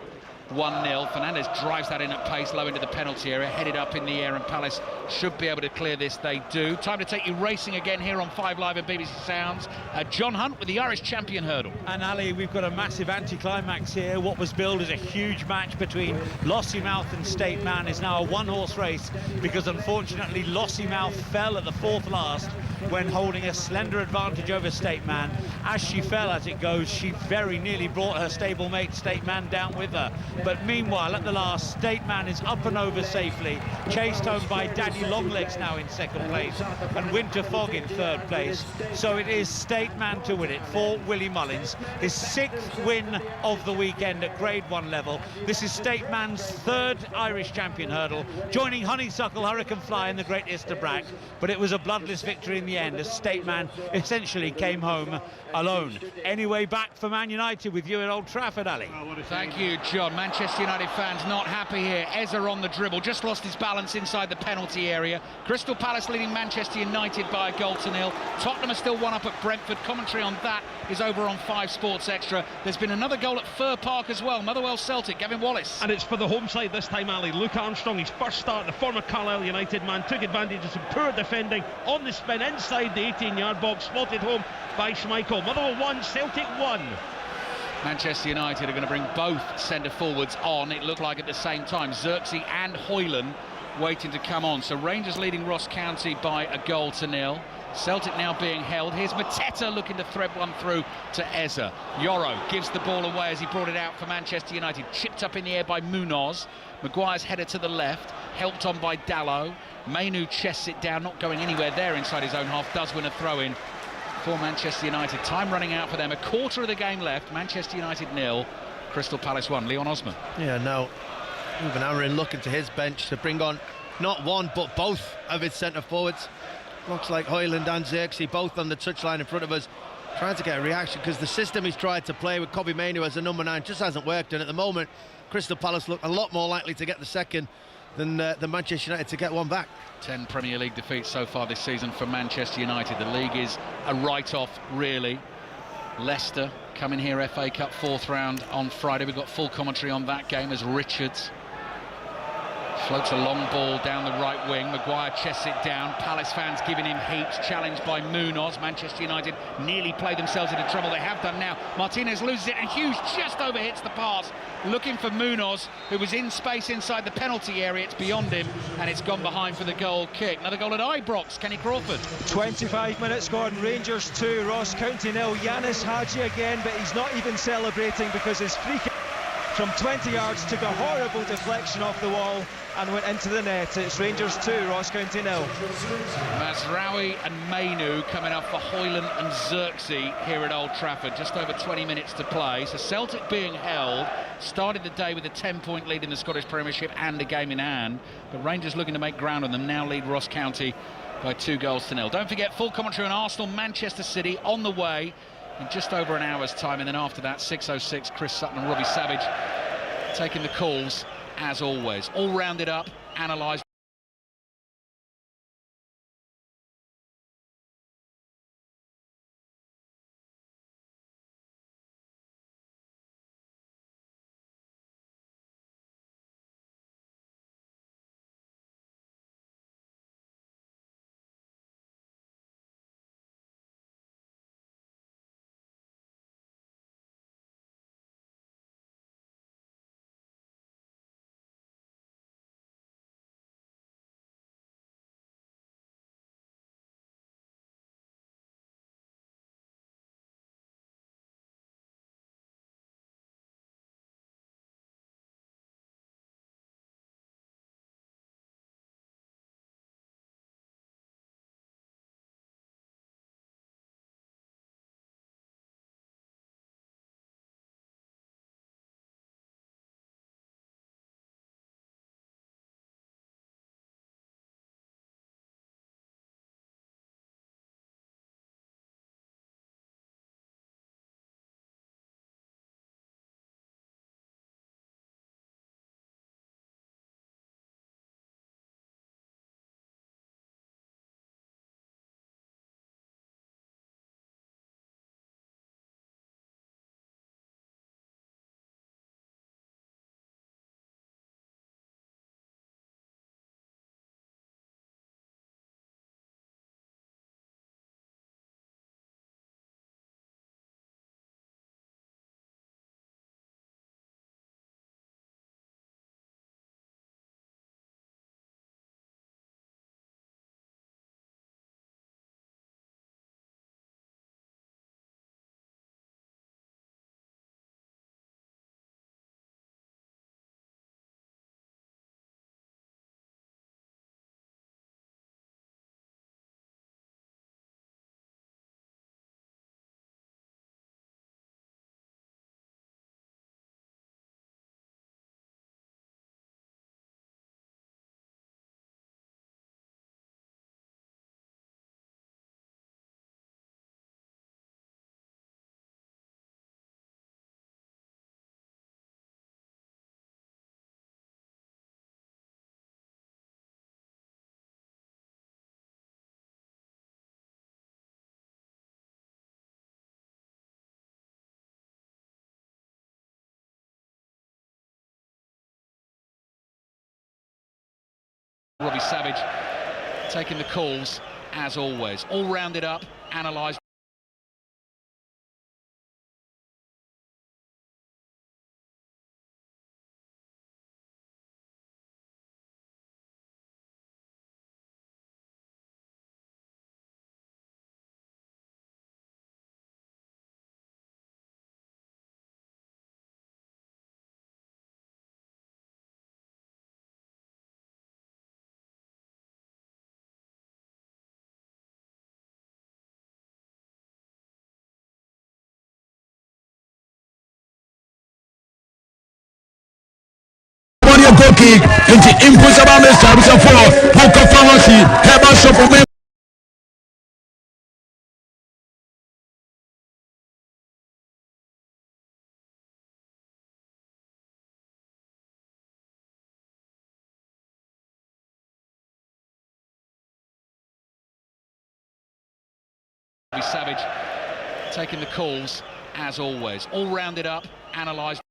1-0. Fernandes drives that in at pace, low into the penalty area, headed up in the air, and Palace should be able to clear this. They do. Time to take you racing again here on 5 Live and BBC Sounds. John Hunt with the Irish champion hurdle.
And Ali, we've got a massive anticlimax here. What was billed as a huge match between Lossiemouth and State Man is now a one-horse race, because unfortunately Lossiemouth fell at the 4th last when holding a slender advantage over State Man. As she fell, as it goes, she very nearly brought her stablemate State Man down with her. But meanwhile, at the last, State Man is up and over safely, chased home by Daddy Longlegs now in 2nd place, and Winter Fog in 3rd place. So it is State Man to win it for Willie Mullins, his 6th win of the weekend at Grade 1 level. This is State Man's 3rd Irish champion hurdle, joining Honeysuckle Hurricane Fly in the Great Istabrack. But it was a bloodless victory in the end, as State Man essentially came home alone. Anyway, back for Man United with you at Old Trafford, Ali.
Thank you, John. Manchester United fans not happy here. Eza on the dribble, just lost his balance inside the penalty area. Crystal Palace leading Manchester United by 1-0. Tottenham are still 1 up at Brentford. Commentary on that is over on 5 Sports Extra. There's been another goal at Fir Park as well. Motherwell Celtic, Gavin Wallace.
And it's for the home side this time, Ali. Luke Armstrong, his first start, the former Carlisle United man, took advantage of some poor defending on the spin inside the 18-yard box, spotted home by Schmeichel. Motherwell 1, Celtic 1.
Manchester United are going to bring both centre forwards on, it looked like at the same time. Xerxes and Højlund waiting to come on. So Rangers leading Ross County by 1-0. Celtic now being held. Here's Mateta looking to thread one through to Eze. Yoro gives the ball away as he brought it out for Manchester United. Chipped up in the air by Munoz. Maguire's header to the left, helped on by Dalot. Mainu chests it down, not going anywhere there inside his own half. Does win a throw-in for Manchester United. Time running out for them. A quarter of the game left. Manchester United 0, Crystal Palace 1. Leon Osman.
Yeah, now Ruben Amorim looking to his bench to bring on not one but both of his centre forwards. Looks like Højlund and Xerxes both on the touchline in front of us, trying to get a reaction, because the system he's tried to play with Kobbie Mainoo as a number 9 just hasn't worked, and at the moment Crystal Palace look a lot more likely to get the second than Manchester United to get one back. 10
Premier League defeats so far this season for Manchester United. The league is a write-off, really. Leicester coming here, FA Cup 4th round on Friday. We've got full commentary on that game as Richards floats a long ball down the right wing. Maguire chests it down. Palace fans giving him heat. Challenged by Munoz. Manchester United nearly play themselves into trouble. They have done now. Martinez loses it, and Hughes just overhits the pass, looking for Munoz, who was in space inside the penalty area. It's beyond him, and it's gone behind for the goal kick. Another goal at Ibrox. Kenny Crawford.
25 minutes gone. Rangers 2, Ross County 0. Yanis Hadji again, but he's not even celebrating because his free kick from 20 yards took a horrible deflection off the wall and went into the net. It's Rangers 2, Ross County 0.
Mazraoui and Mainu coming up for Højlund and Xerxes here at Old Trafford. Just over 20 minutes to play. So Celtic being held, started the day with a 10-point lead in the Scottish Premiership and a game in hand. But Rangers looking to make ground on them, now lead Ross County by 2-0. Don't forget, full commentary on Arsenal, Manchester City on the way in just over an hour's time, and then after that 6:06, Chris Sutton and Robbie Savage taking the calls as always. All rounded up, analysed. Robbie Savage taking the calls as always. All rounded up, analysed.
goal kick into inputs about this time. It's a 4. Poker pharmacy. Keba shop for me.
Savage taking the calls as always, all rounded up, analysed.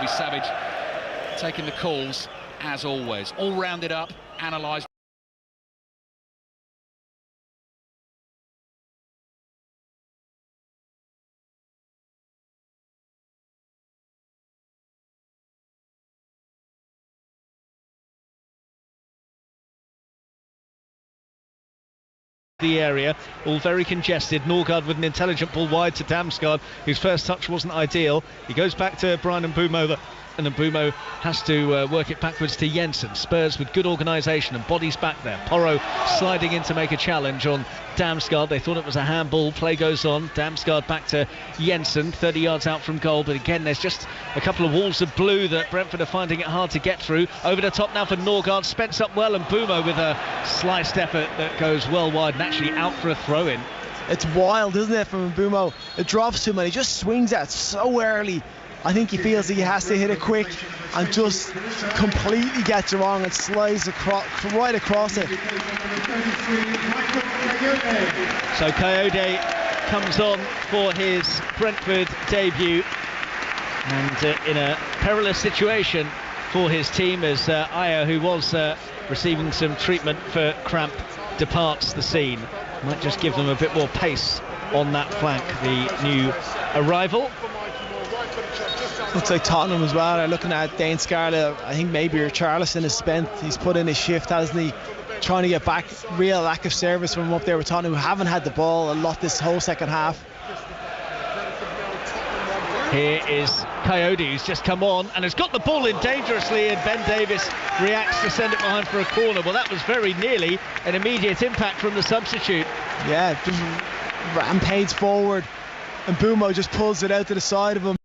Savage taking the calls as always, all rounded up, analysed.
The area, all very congested. Norgard with an intelligent ball wide to Damsgaard, whose first touch wasn't ideal. He goes back to Brian Mbumo, and Mbumo has to work it backwards to Jensen. Spurs with good organisation and bodies back there. Porro sliding in to make a challenge on Damsgaard. They thought it was a handball. Play goes on. Damsgaard back to Jensen, 30 yards out from goal. But again, there's just a couple of walls of blue that Brentford are finding it hard to get through. Over the top now for Norgard. Spence up well, and Mbumo with a sliced effort that goes well wide and actually out for a throw-in.
It's wild, isn't it, from Mbumo? It drops to him and he just swings at so early. I think he feels that he has to hit it quick and just completely gets it wrong and slides right across it.
So Coyote comes on for his Brentford debut, and in a perilous situation for his team as Ayer, who was receiving some treatment for cramp, departs the scene. Might just give them a bit more pace on that flank, the new arrival.
Looks like Tottenham as well. They're looking at Dane Scarlett. I think maybe Richarlison is spent. He's put in his shift, hasn't he? Trying to get back. Real lack of service from up there with Tottenham, who haven't had the ball a lot this whole second half.
Here is Coyote, who's just come on and has got the ball in dangerously, and Ben Davis reacts to send it behind for a corner. Well, that was very nearly an immediate impact from the substitute.
Yeah, just rampades forward, and Mbumo just pulls it out to the side of him.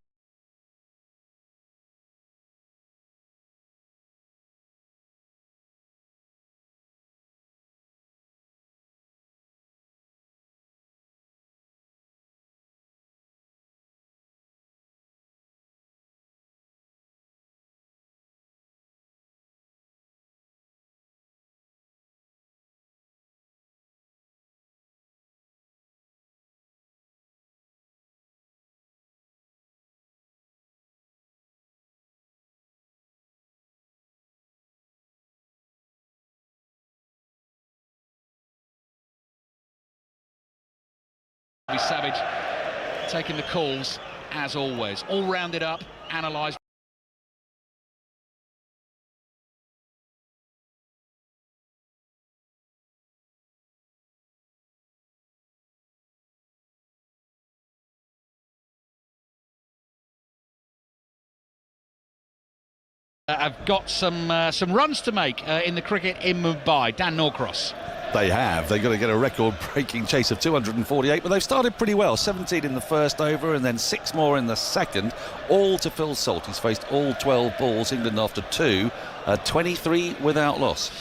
Savage taking the calls as always, all rounded up, analysed. I've got some runs to make in the cricket in Mumbai. Dan Norcross.
They have. They've got to get a record-breaking chase of 248, but they've started pretty well. 17 in the first over and then 6 more in the second, all to Phil Salt. He's faced all 12 balls. England after 2, 23 without loss.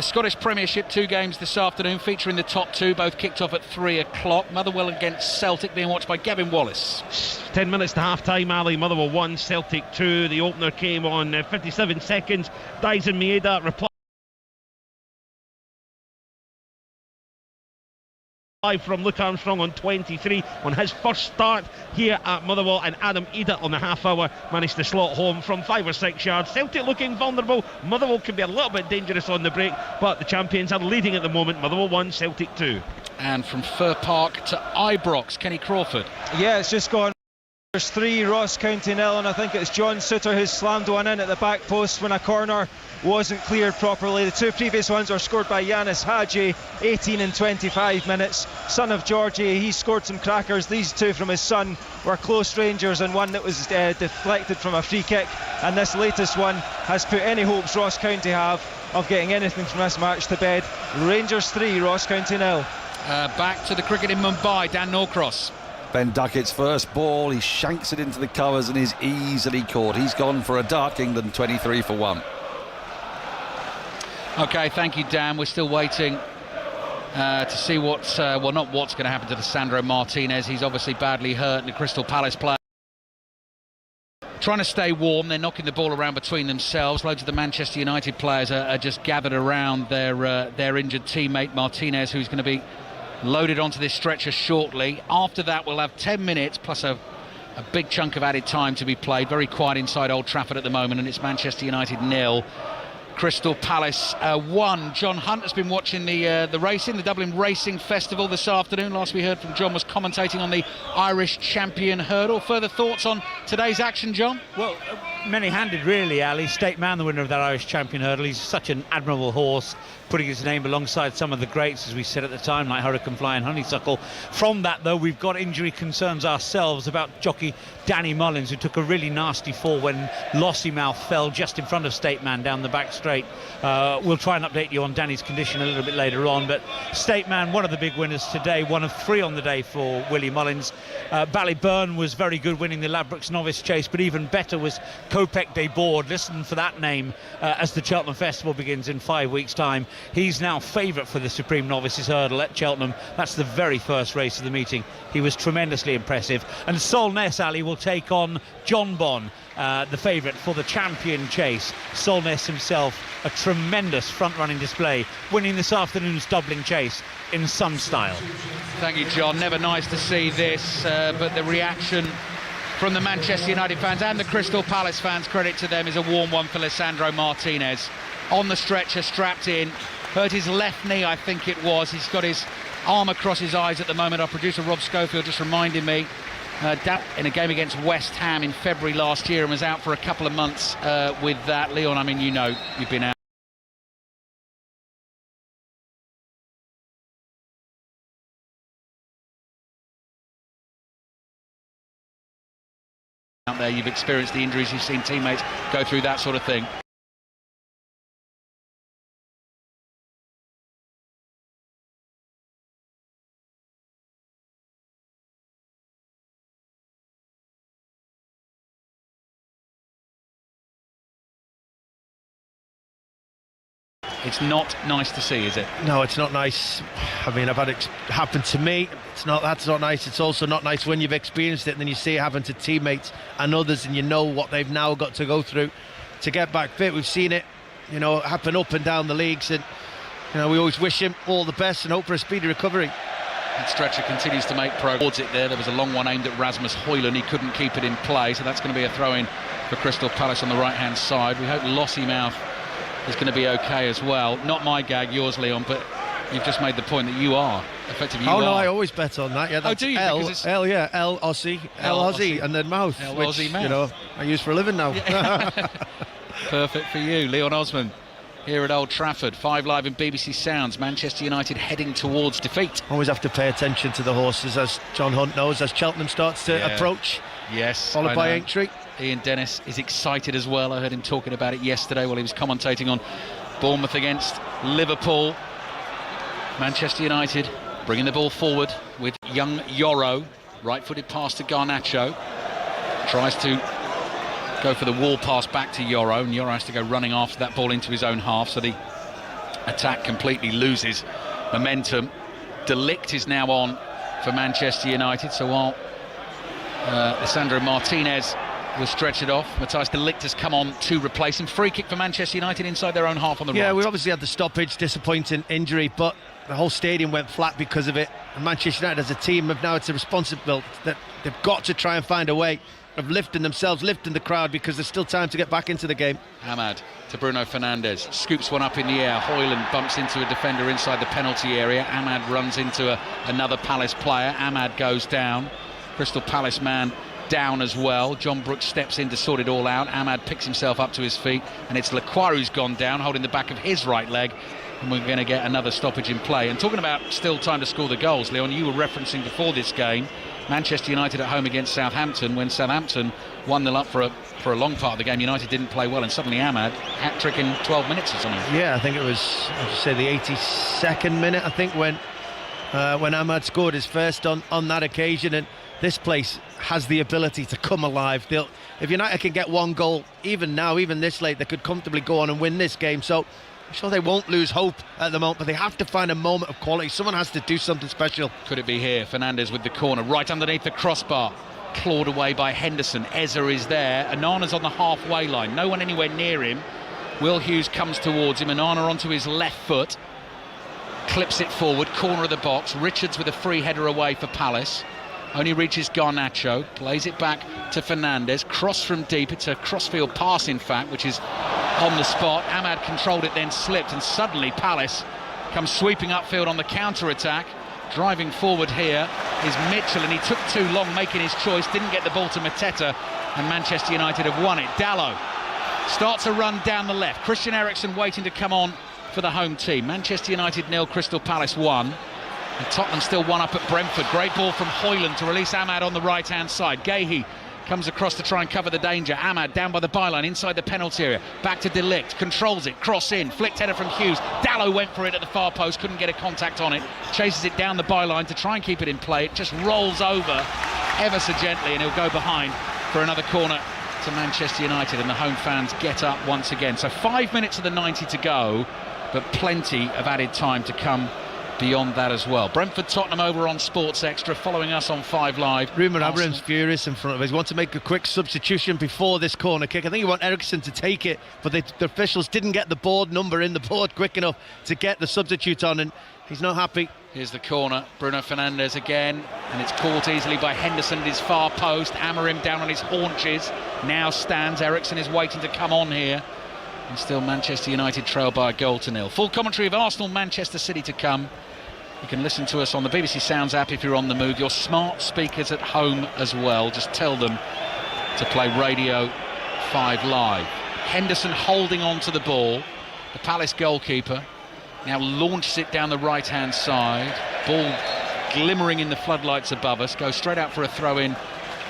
Scottish Premiership, 2 games this afternoon featuring the top 2, both kicked off at 3 o'clock. Motherwell against Celtic being watched by Gavin Wallace.
10 minutes to half-time, Ali. Motherwell 1, Celtic 2. The opener came on 57 seconds. Dyson Maeda replied. from Luke Armstrong on 23 on his first start here at Motherwell, and Adam Eda on the half hour managed to slot home from 5 or 6 yards. Celtic looking vulnerable. Motherwell can be a little bit dangerous on the break, but the champions are leading at the moment. Motherwell 1, Celtic 2.
And from Fir Park to Ibrox, Kenny Crawford.
Yeah, it's just gone. There's 3, Ross County 0, and I think it's John Suter who's slammed one in at the back post when a corner wasn't cleared properly. The 2 previous ones were scored by Yanis Hadji, 18 and 25 minutes. Son of Georgie, he scored some crackers. These 2 from his son were close rangers, and one that was deflected from a free kick. And this latest one has put any hopes Ross County have of getting anything from this match to bed. Rangers 3, Ross County 0.
Back to the cricket in Mumbai, Dan Norcross.
Ben Duckett's first ball, he shanks it into the covers and is easily caught. He's gone for a dark England 23 for 1.
OK, thank you, Dan. We're still waiting to see what's not what's going to happen to Lisandro Martinez. He's obviously badly hurt, and the Crystal Palace player trying to stay warm. They're knocking the ball around between themselves. Loads of the Manchester United players are just gathered around their injured teammate Martinez, who's going to be loaded onto this stretcher shortly. After that, we'll have 10 minutes plus a big chunk of added time to be played. Very quiet inside Old Trafford at the moment, and it's Manchester United 0, Crystal Palace 1. John Hunt has been watching the racing, the Dublin Racing Festival this afternoon. Last we heard from John was commentating on the Irish Champion Hurdle. Further thoughts on today's action, John?
Well, many-handed really, Ali. State Man, the winner of that Irish Champion Hurdle. He's such an admirable horse, putting his name alongside some of the greats, as we said at the time, like Hurricane Fly and Honeysuckle. From that, though, we've got injury concerns ourselves about jockey Danny Mullins, who took a really nasty fall when Lossiemouth fell just in front of State Man down the back straight. We'll try and update you on Danny's condition a little bit later on, but State Man, one of the big winners today, one of 3 on the day for Willie Mullins. Ballyburn was very good, winning the Ladbrokes Novice Chase, but even better was Kopek de Board. Listen for that name as the Cheltenham Festival begins in 5 weeks' time. He's now favourite for the Supreme Novices Hurdle at Cheltenham. That's the very first race of the meeting. He was tremendously impressive. And Solness, Ali, will take on John Bon, the favourite for the Champion Chase. Solness himself, a tremendous front-running display, winning this afternoon's Dublin Chase in some style.
Thank you, John. Never nice to see this, but the reaction from the Manchester United fans and the Crystal Palace fans, credit to them, is a warm one for Lisandro Martinez. On the stretcher, strapped in, hurt his left knee, I think it was. He's got his arm across his eyes at the moment. Our producer Rob Schofield just reminded me, in a game against West Ham in February last year, and was out for a couple of months with that. Leon, I mean, you know, you've been out there, you've experienced the injuries, you've seen teammates go through that sort of thing. It's not nice to see, is it?
No, it's not nice. I mean, I've had it happen to me. That's not nice. It's also not nice when you've experienced it and then you see it happen to teammates and others, and you know what they've now got to go through to get back fit. We've seen it, you know, happen up and down the leagues, and you know, we always wish him all the best and hope for a speedy recovery.
That stretcher continues to make progress towards it there. There was a long one aimed at Rasmus Højlund. He couldn't keep it in play, so that's going to be a throw-in for Crystal Palace on the right-hand side. We hope Lossiemouth is going to be okay as well. Not my gag, yours, Leon, but you've just made the point that you are effectively.
No, I always bet on that. Yeah, that's
do you?
L, yeah, L Aussie, and then mouth,
L
which
Aussie mouth.
You know I use for a living now.
Yeah. Perfect for you, Leon Osman. Here at Old Trafford, 5 Live in BBC Sounds. Manchester United heading towards defeat.
Always have to pay attention to the horses, as John Hunt knows, as Cheltenham starts to approach.
Yes,
followed by Aintree.
Ian Dennis is excited as well. I heard him talking about it yesterday while he was commentating on Bournemouth against Liverpool. Manchester United bringing the ball forward with young Yoro. Right-footed pass to Garnacho. Tries to go for the wall pass back to Yoro, and Yoro has to go running after that ball into his own half, so the attack completely loses momentum. De Ligt is now on for Manchester United, so while Lisandro Martinez will stretch it off, Matthijs de Ligt has come on to replace him. Free kick for Manchester United inside their own half on the right.
Yeah, we obviously had the stoppage, disappointing injury, but the whole stadium went flat because of it. And Manchester United as a team have now, it's a responsibility that they've got to try and find a way of lifting themselves, lifting the crowd, because there's still time to get back into the game.
Amad to Bruno Fernandes, scoops one up in the air. Højlund bumps into a defender inside the penalty area. Amad runs into another Palace player. Amad goes down. Crystal Palace man down as well. John Brooks steps in to sort it all out. Amad picks himself up to his feet, and it's Lacroix who's gone down, holding the back of his right leg, and we're going to get another stoppage in play. And talking about still time to score the goals, Leon, you were referencing before this game Manchester United at home against Southampton, when Southampton 1-0 up for a long part of the game. United didn't play well, and suddenly Amad hat-trick in 12 minutes or something.
Yeah, I think it was, I should say, the 82nd minute, I think, when Amad scored his first on that occasion. And this place has the ability to come alive. If United can get one goal, even now, even this late, they could comfortably go on and win this game. So I'm sure they won't lose hope at the moment, but they have to find a moment of quality. Someone has to do something special.
Could it be here? Fernandes with the corner, right underneath the crossbar. Clawed away by Henderson. Eze is there. Onana's on the halfway line. No one anywhere near him. Will Hughes comes towards him. Onana onto his left foot. Clips it forward. Corner of the box. Richards with a free header away for Palace. Only reaches Garnacho. Plays it back to Fernandes. Cross from deep. It's a crossfield pass, in fact, which is on the spot. Amad controlled it, then slipped, and suddenly Palace comes sweeping upfield on the counter-attack. Driving forward here is Mitchell, and he took too long making his choice, didn't get the ball to Mateta, and Manchester United have won it. Dalot starts a run down the left. Christian Eriksen waiting to come on for the home team. Manchester United 0, Crystal Palace 1. And Tottenham still 1 up at Brentford. Great ball from Højlund to release Amad on the right-hand side. Guéhi comes across to try and cover the danger. Amad down by the byline inside the penalty area. Back to De Ligt, controls it, cross in, flicked header from Hughes. Dalot went for it at the far post, couldn't get a contact on it. Chases it down the byline to try and keep it in play. It just rolls over ever so gently, and he'll go behind for another corner to Manchester United, and the home fans get up once again. So 5 minutes of the 90 to go, but plenty of added time to come beyond that as well. Brentford Tottenham over on Sports Extra, following us on 5 Live.
Ruben Amorim's furious in front of us. He wants to make a quick substitution before this corner kick. I think he wants Eriksen to take it, but the officials didn't get the board number in the board quick enough to get the substitute on, and he's not happy.
Here's the corner. Bruno Fernandes again, and it's caught easily by Henderson at his far post. Amorim down on his haunches. Now stands. Eriksen is waiting to come on here. And still Manchester United trail by a goal to 0. Full commentary of Arsenal Manchester City to come. You can listen to us on the BBC Sounds app if you're on the move. Your smart speakers at home as well. Just tell them to play Radio 5 Live. Henderson holding on to the ball. The Palace goalkeeper now launches it down the right-hand side. Ball glimmering in the floodlights above us. Goes straight out for a throw-in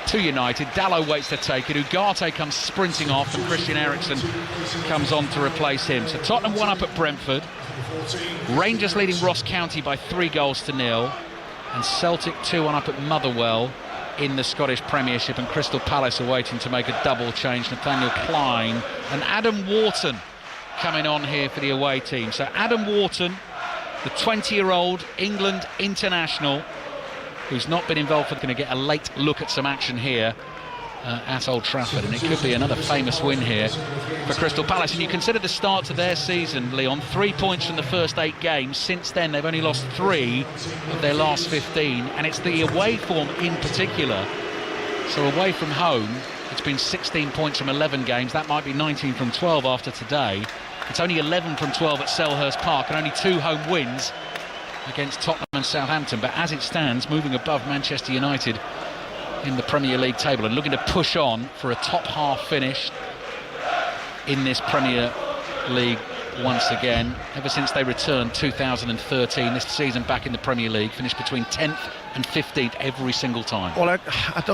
to United. Dalot waits to take it. Ugarte comes sprinting off, and Christian Eriksen comes on to replace him. So Tottenham 1 up at Brentford. Rangers leading Ross County by 3 goals to 0, and Celtic 2-1 up at Motherwell in the Scottish Premiership, and Crystal Palace are waiting to make a double change. Nathaniel Klein and Adam Wharton coming on here for the away team. So Adam Wharton, the 20-year-old England international who's not been involved, for going to get a late look at some action here at Old Trafford, and it could be another famous win here for Crystal Palace. And you consider the start to their season, Leon, 3 points from the first 8 games. Since then they've only lost 3 of their last 15, and it's the away form in particular. So away from home it's been 16 points from 11 games. That might be 19 from 12 after today. It's only 11 from 12 at Selhurst Park, and only 2 home wins against Tottenham and Southampton. But as it stands, moving above Manchester United in the Premier League table, and looking to push on for a top half finish in this Premier League once again. Ever since they returned 2013, this season back in the Premier League, finished between 10th and 15th every single time.
Well,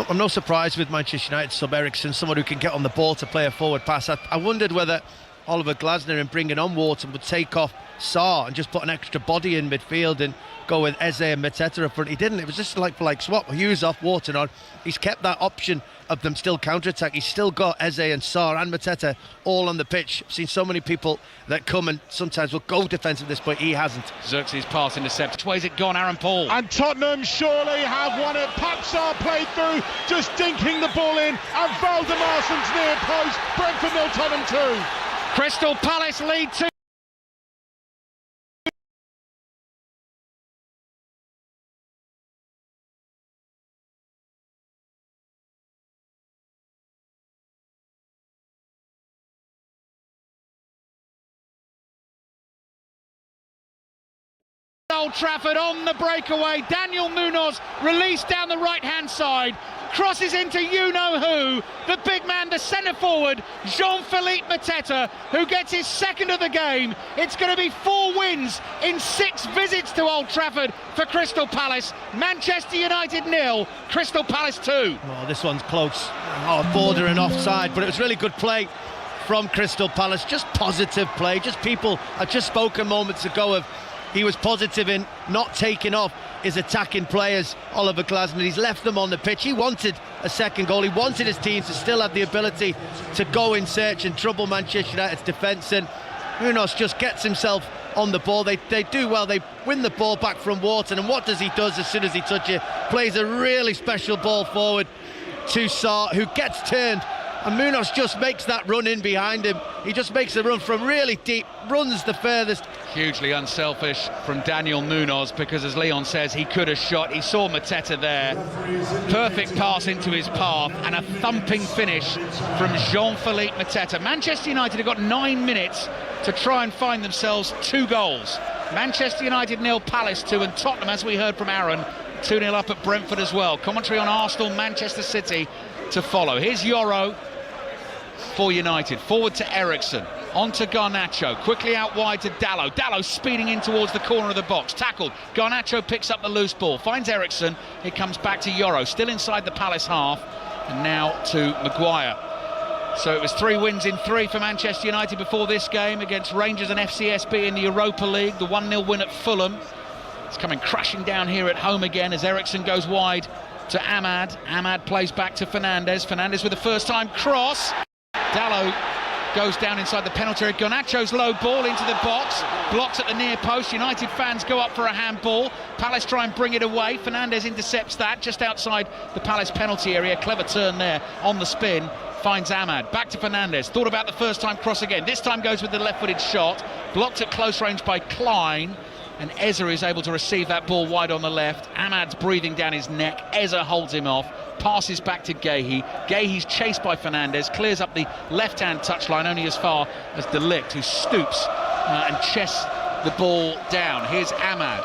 I'm no surprised with Manchester United sub Eriksen, someone who can get on the ball to play a forward pass. I wondered whether Oliver Glasner, in bringing on Wharton, would take off Sarr and just put an extra body in midfield and go with Eze and Mateta up front. He didn't. It was just like for like swap. Hughes off, Wharton on. He's kept that option of them still counter-attack. He's still got Eze and Sarr and Mateta all on the pitch. I've seen so many people that come and sometimes will go defensive at this point. He hasn't.
Xerxes pass intercept. Which way's it gone, Aaron Paul?
And Tottenham surely have won it. Patsar played through, just dinking the ball in, and Valdemarson's near post. Brentford 0, Tottenham 2.
Crystal Palace lead 2. Old Trafford on the breakaway. Daniel Munoz released down the right-hand side. Crosses into you-know-who, the big man, the centre-forward, Jean-Philippe Mateta, who gets his second of the game. It's going to be 4 wins in 6 visits to Old Trafford for Crystal Palace. Manchester United 0, Crystal Palace 2.
Oh, this one's close. Oh, bordering offside, but it was really good play from Crystal Palace. Just positive play. Just people, I've just spoken moments ago of he was positive in not taking off his attacking players, Oliver Glasner. He's left them on the pitch. He wanted a second goal. He wanted his team to still have the ability to go in search and trouble Manchester United's defence. And Munoz just gets himself on the ball. They do well. They win the ball back from Wharton. And what does he do as soon as he touches it? Plays a really special ball forward to Sarr, who gets turned. And Munoz just makes that run in behind him. He just makes a run from really deep, runs the furthest.
Hugely unselfish from Daniel Munoz, because as Leon says, he could have shot. He saw Mateta there. Perfect pass into his path and a thumping finish from Jean-Philippe Mateta. Manchester United have got 9 minutes to try and find themselves 2 goals. Manchester United 0, Palace 2, and Tottenham, as we heard from Aaron, 2-0 up at Brentford as well. Commentary on Arsenal, Manchester City to follow. Here's Yoro for United, forward to Ericsson, on to Garnacho, quickly out wide to Dalot. Dalot speeding in towards the corner of the box, tackled. Garnacho picks up the loose ball, finds Ericsson. It comes back to Yoro, still inside the Palace half, and now to Maguire. So it was 3 wins in 3 for Manchester United before this game against Rangers and FCSB in the Europa League. The 1-0 win at Fulham. It's coming crashing down here at home again as Ericsson goes wide to Ahmad. Ahmad plays back to Fernandes. Fernandes with the first time cross. Dalot goes down inside the penalty area. Garnacho's low ball into the box, blocks at the near post. United fans go up for a handball. Palace try and bring it away. Fernandes intercepts that just outside the Palace penalty area. Clever turn there on the spin. Finds Ahmad. Back to Fernandes. Thought about the first time cross again. This time goes with the left-footed shot. Blocked at close range by Klein. And Eza is able to receive that ball wide on the left. Ahmad's breathing down his neck. Eza holds him off. Passes back to Guehi. Guehi's chased by Fernandes. Clears up the left-hand touchline only as far as De Ligt, who stoops and chests the ball down. Here's Ahmad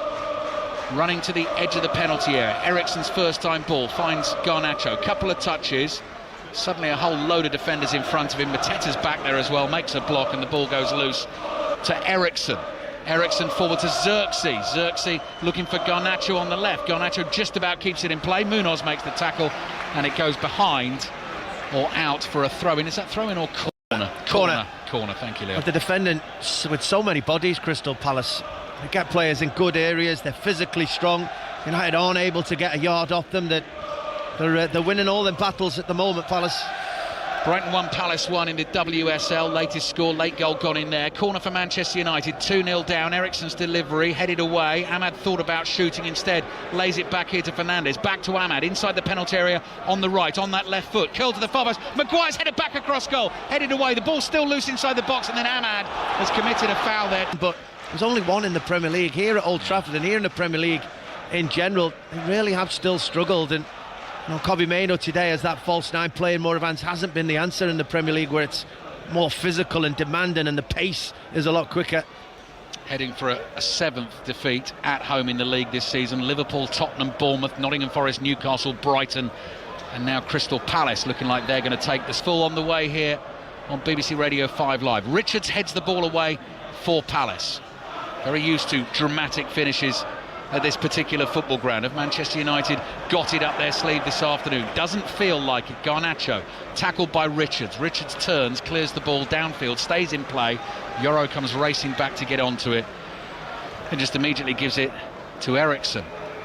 running to the edge of the penalty area. Ericsson's first-time ball finds Garnacho. Couple of touches. Suddenly a whole load of defenders in front of him. Mateta's back there as well. Makes a block and the ball goes loose to Ericsson. Ericsson forward to Xerxes. Xerxes looking for Garnacho on the left. Garnacho just about keeps it in play. Munoz makes the tackle and it goes behind or out for a throw-in. Is that throw-in or corner? Corner, thank you, Leo.
But the defending with so many bodies, Crystal Palace, they get players in good areas. They're physically strong. United aren't able to get a yard off them. They're winning all them battles at the moment, Palace.
Brighton 1, Palace 1 in the WSL. Latest score, late goal gone in there. Corner for Manchester United, 2-0 down. Ericsson's delivery, headed away. Ahmad thought about shooting instead. Lays it back here to Fernandes. Back to Ahmad, inside the penalty area on the right, on that left foot. Curled to the far post. Maguire's headed back across goal. Headed away. The ball's still loose inside the box, and then Ahmad has committed a foul there.
But there's only one in the Premier League here at Old Trafford, and here in the Premier League in general, they really have still struggled. And Kobbie Mainoo today as that false 9 playing more advanced hasn't been the answer in the Premier League, where it's more physical and demanding and the pace is a lot quicker.
Heading for a 7th defeat at home in the league this season. Liverpool, Tottenham, Bournemouth, Nottingham Forest, Newcastle, Brighton, and now Crystal Palace looking like they're going to take this full on the way here on BBC Radio 5 Live. Richards heads the ball away for Palace. Very used to dramatic finishes at this particular football ground. Have Manchester United got it up their sleeve this afternoon? Doesn't feel like it. Garnacho tackled by Richards. Richards turns, clears the ball downfield, stays in play. Yoro comes racing back to get onto it and just immediately gives it to Ericsson.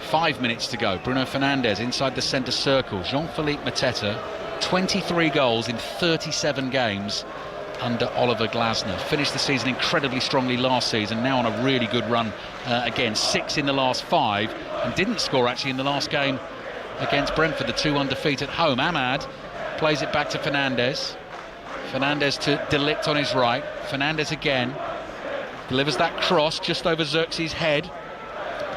5 minutes to go. Bruno Fernandes inside the centre circle. Jean-Philippe Mateta, 23 goals in 37 games under Oliver Glasner. Finished the season incredibly strongly last season, now on a really good run again. 6 in the last 5, and didn't score actually in the last game against Brentford, the 2-1 defeat at home. Ahmad plays it back to Fernandes. Fernandes to De Ligt on his right. Fernandes again delivers that cross just over Xerxes' head.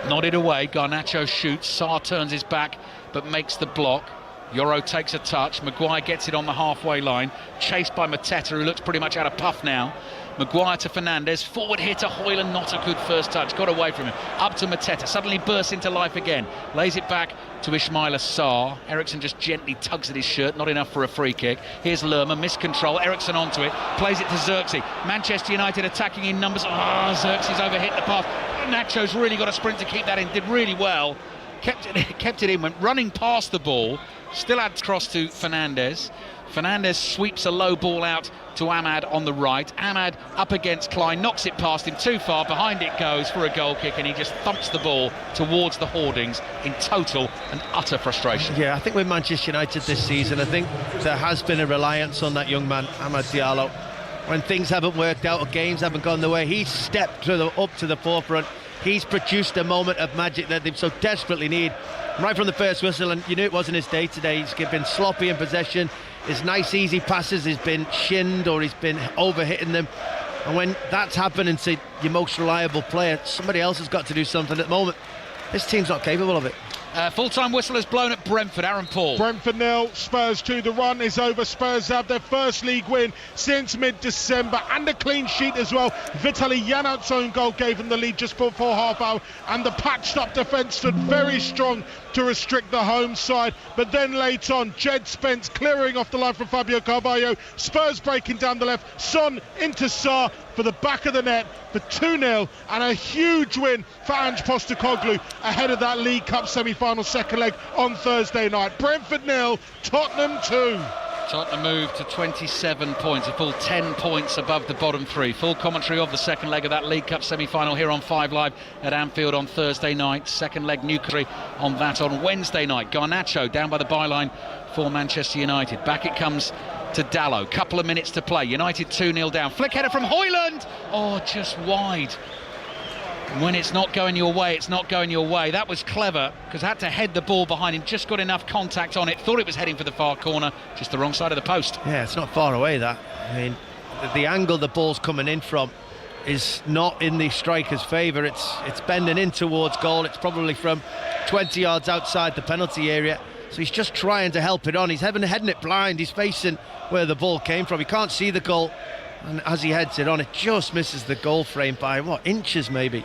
Nodded away. Garnacho shoots. Sarr turns his back but makes the block. Yoro takes a touch. Maguire gets it on the halfway line, chased by Mateta, who looks pretty much out of puff now. Maguire to Fernandes, forward here to Højlund, not a good first touch, got away from him, up to Mateta, suddenly bursts into life again, lays it back to Ismail Assar. Eriksson just gently tugs at his shirt, not enough for a free kick. Here's Lerma, miscontrol, Eriksson onto it, plays it to Xerxes. Manchester United attacking in numbers. Xerxes overhit the pass. Nacho's really got a sprint to keep that in, did really well. Kept it in, went running past the ball, still had cross to Fernandes. Fernandes sweeps a low ball out to Ahmad on the right. Ahmad up against Klein, knocks it past him too far, behind it goes for a goal kick, and he just thumps the ball towards the hoardings in total and utter frustration.
Yeah, I think with Manchester United this season, I think there has been a reliance on that young man, Amad Diallo. When things haven't worked out or games haven't gone the way, he's stepped up to the forefront. He's produced a moment of magic that they so desperately need. Right from the first whistle, and you knew it wasn't his day today. He's been sloppy in possession. His nice easy passes, he's been shinned or he's been overhitting them. And when that's happening to your most reliable player, somebody else has got to do something. At the moment, this team's not capable of it.
Full-time whistle has blown at Brentford. Aaron Paul.
Brentford 0, Spurs 2. The run is over. Spurs have their first league win since mid-December, and a clean sheet as well. Vitaly Janot's own goal gave them the lead just before half hour, and the patched-up defence stood very strong to restrict the home side. But then late on, Jed Spence clearing off the line from Fabio Carvalho. Spurs breaking down the left. Son into Sarr for the back of the net for 2-0, and a huge win for Ange Postecoglou ahead of that League Cup semi-final second leg on Thursday night. Brentford 0, Tottenham 2.
Tottenham moved to 27 points, a full 10 points above the bottom three. Full commentary of the second leg of that League Cup semi-final here on 5 Live at Anfield on Thursday night. Second leg Newcastle on that on Wednesday night. Garnacho down by the byline for Manchester United. Back it comes to Dalot. Couple of minutes to play. United 2-0 down. Flick header from Højlund. Oh, just wide. When it's not going your way, it's not going your way. That was clever, because had to head the ball behind him, just got enough contact on it, thought it was heading for the far corner, just the wrong side of the post.
Yeah, it's not far away, that. I mean, the angle the ball's coming in from is not in the striker's favour. It's bending in towards goal. It's probably from 20 yards outside the penalty area. So he's just trying to help it on. He's heading it blind. He's facing where the ball came from. He can't see the goal. And as he heads it on, it just misses the goal frame by, what, inches maybe?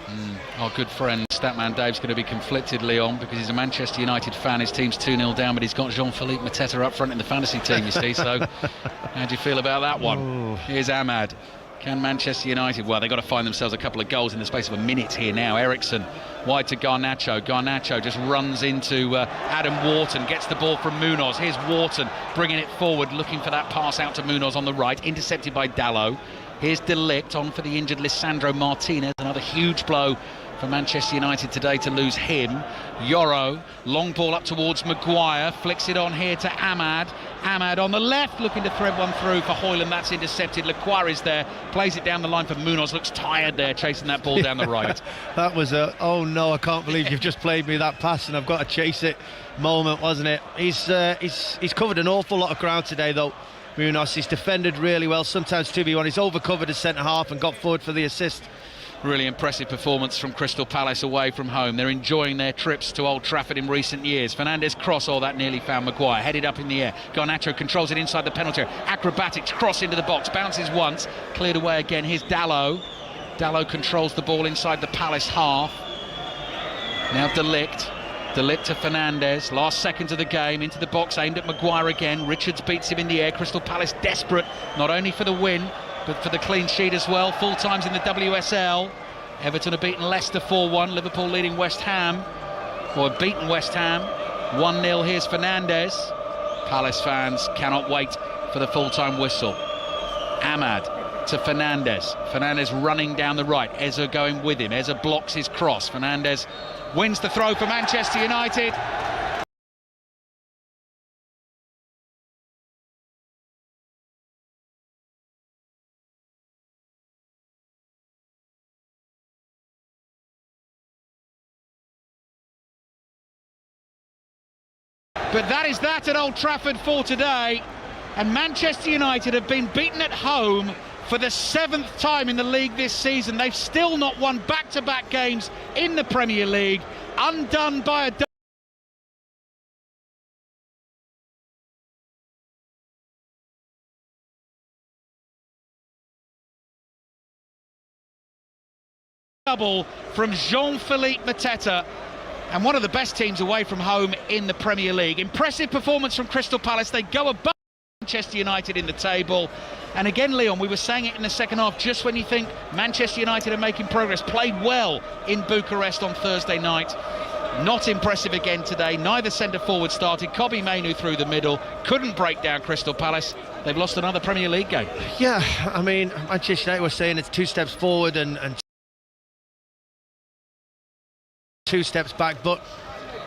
Our good friend Statman Dave's going to be conflicted, Leon, because he's a Manchester United fan. His team's 2-0 down, but he's got Jean-Philippe Mateta up front in the fantasy team, you see. So how do you feel about that one?
Ooh.
Here's Ahmad. Can Manchester United, well, they've got to find themselves a couple of goals in the space of a minute here now. Eriksson wide to Garnacho. Garnacho just runs into Adam Wharton, gets the ball from Munoz. Here's Wharton bringing it forward, looking for that pass out to Munoz on the right, intercepted by Dalot. Here's De Ligt on for the injured Lisandro Martinez. Another huge blow for Manchester United today to lose him. Yoro, long ball up towards Maguire, flicks it on here to Ahmad. Ahmad on the left, looking to thread one through for Højlund. That's intercepted. Lequire is there, plays it down the line for Munoz. Looks tired there, chasing that ball down the right.
That was a, oh no, I can't believe you've just played me that pass and I've got to chase it moment, wasn't it? He's covered an awful lot of ground today, though. Munoz, he's defended really well, sometimes 2v1. He's overcovered as centre-half and got forward for the assist.
Really impressive performance from Crystal Palace away from home. They're enjoying their trips to Old Trafford in recent years. Fernandes cross, oh, that nearly found Maguire. Headed up in the air. Garnacho controls it inside the penalty area. Acrobatics, cross into the box, bounces once, cleared away again. Here's Dalot. Dalot controls the ball inside the Palace half. Now De Ligt. De Ligt to Fernandes, last seconds of the game, into the box, aimed at Maguire again. Richards beats him in the air. Crystal Palace desperate, not only for the win, but for the clean sheet as well. Full times in the WSL. Everton have beaten Leicester 4-1. Liverpool leading West Ham, or beaten West Ham 1-0. Here's Fernandes. Palace fans cannot wait for the full-time whistle. Ahmad to Fernandes. Fernandes running down the right. Eza going with him. Eza blocks his cross. Fernandes wins the throw for Manchester United. But that is that at Old Trafford for today. And Manchester United have been beaten at home for the 7th time in the league this season. They've still not won back-to-back games in the Premier League, undone by a Double from Jean-Philippe Mateta, and one of the best teams away from home in the Premier League. Impressive performance from Crystal Palace. They go above Manchester United in the table. And again, Leon, we were saying it in the second half, just when you think Manchester United are making progress, played well in Bucharest on Thursday night. Not impressive again today. Neither centre forward started. Kobbie Mainoo through the middle. Couldn't break down Crystal Palace. They've lost another Premier League game.
Yeah, I mean, Manchester United was saying it's 2 steps forward and 2 steps back, but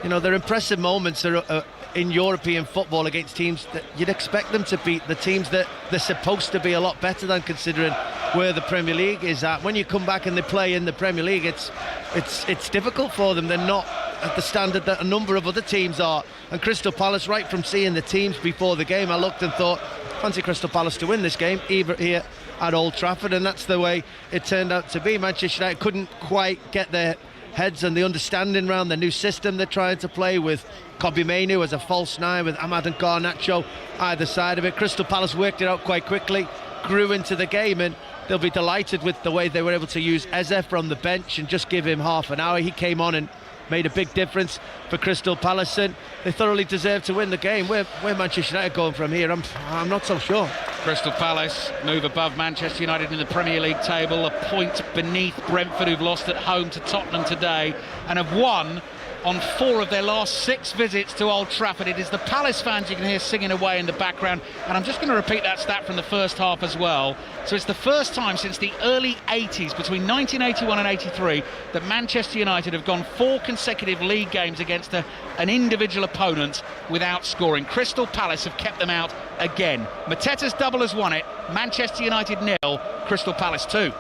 you know, their impressive moments are in European football against teams that you'd expect them to beat, the teams that they're supposed to be a lot better than, considering where the Premier League is at. When you come back and they play in the Premier League, it's difficult for them. They're not at the standard that a number of other teams are. And Crystal Palace, right from seeing the teams before the game, I looked and thought, fancy Crystal Palace to win this game, even here at Old Trafford, and that's the way it turned out to be. Manchester United couldn't quite get their heads and the understanding around the new system they're trying to play with Kobbie Mainoo as a false 9, with Amad and Garnacho either side of it. Crystal Palace worked it out quite quickly, grew into the game, and they'll be delighted with the way they were able to use Eze from the bench and just give him half an hour. He came on and made a big difference for Crystal Palace, and they thoroughly deserve to win the game. Where Manchester United going from here, I'm not so sure.
Crystal Palace move above Manchester United in the Premier League table, a point beneath Brentford, who've lost at home to Tottenham today and have won on 4 of their last 6 visits to Old Trafford. It is the Palace fans you can hear singing away in the background, and I'm just going to repeat that stat from the first half as well. So it's the first time since the early 80s, between 1981 and 83, that Manchester United have gone 4 consecutive league games against an individual opponent without scoring. Crystal Palace have kept them out again. Mateta's double has won it. Manchester United 0, Crystal Palace 2.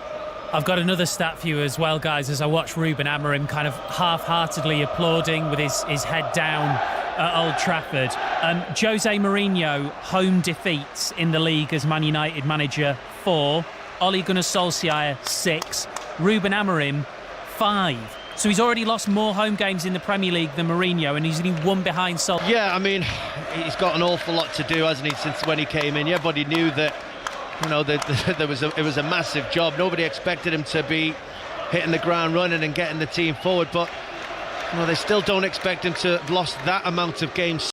I've got another stat for you as well, guys, as I watch Ruben Amorim kind of half-heartedly applauding with his head down at Old Trafford. Jose Mourinho, home defeats in the league as Man United manager 4. Ole Gunnar Solskjaer 6. Ruben Amorim 5. So he's already lost more home games in the Premier League than Mourinho, and he's only 1 behind Solskjaer.
Yeah, I mean, he's got an awful lot to do, hasn't he, since when he came in. Everybody knew that, you know, it was a massive job. Nobody expected him to be hitting the ground running and getting the team forward, but you know, they still don't expect him to have lost that amount of games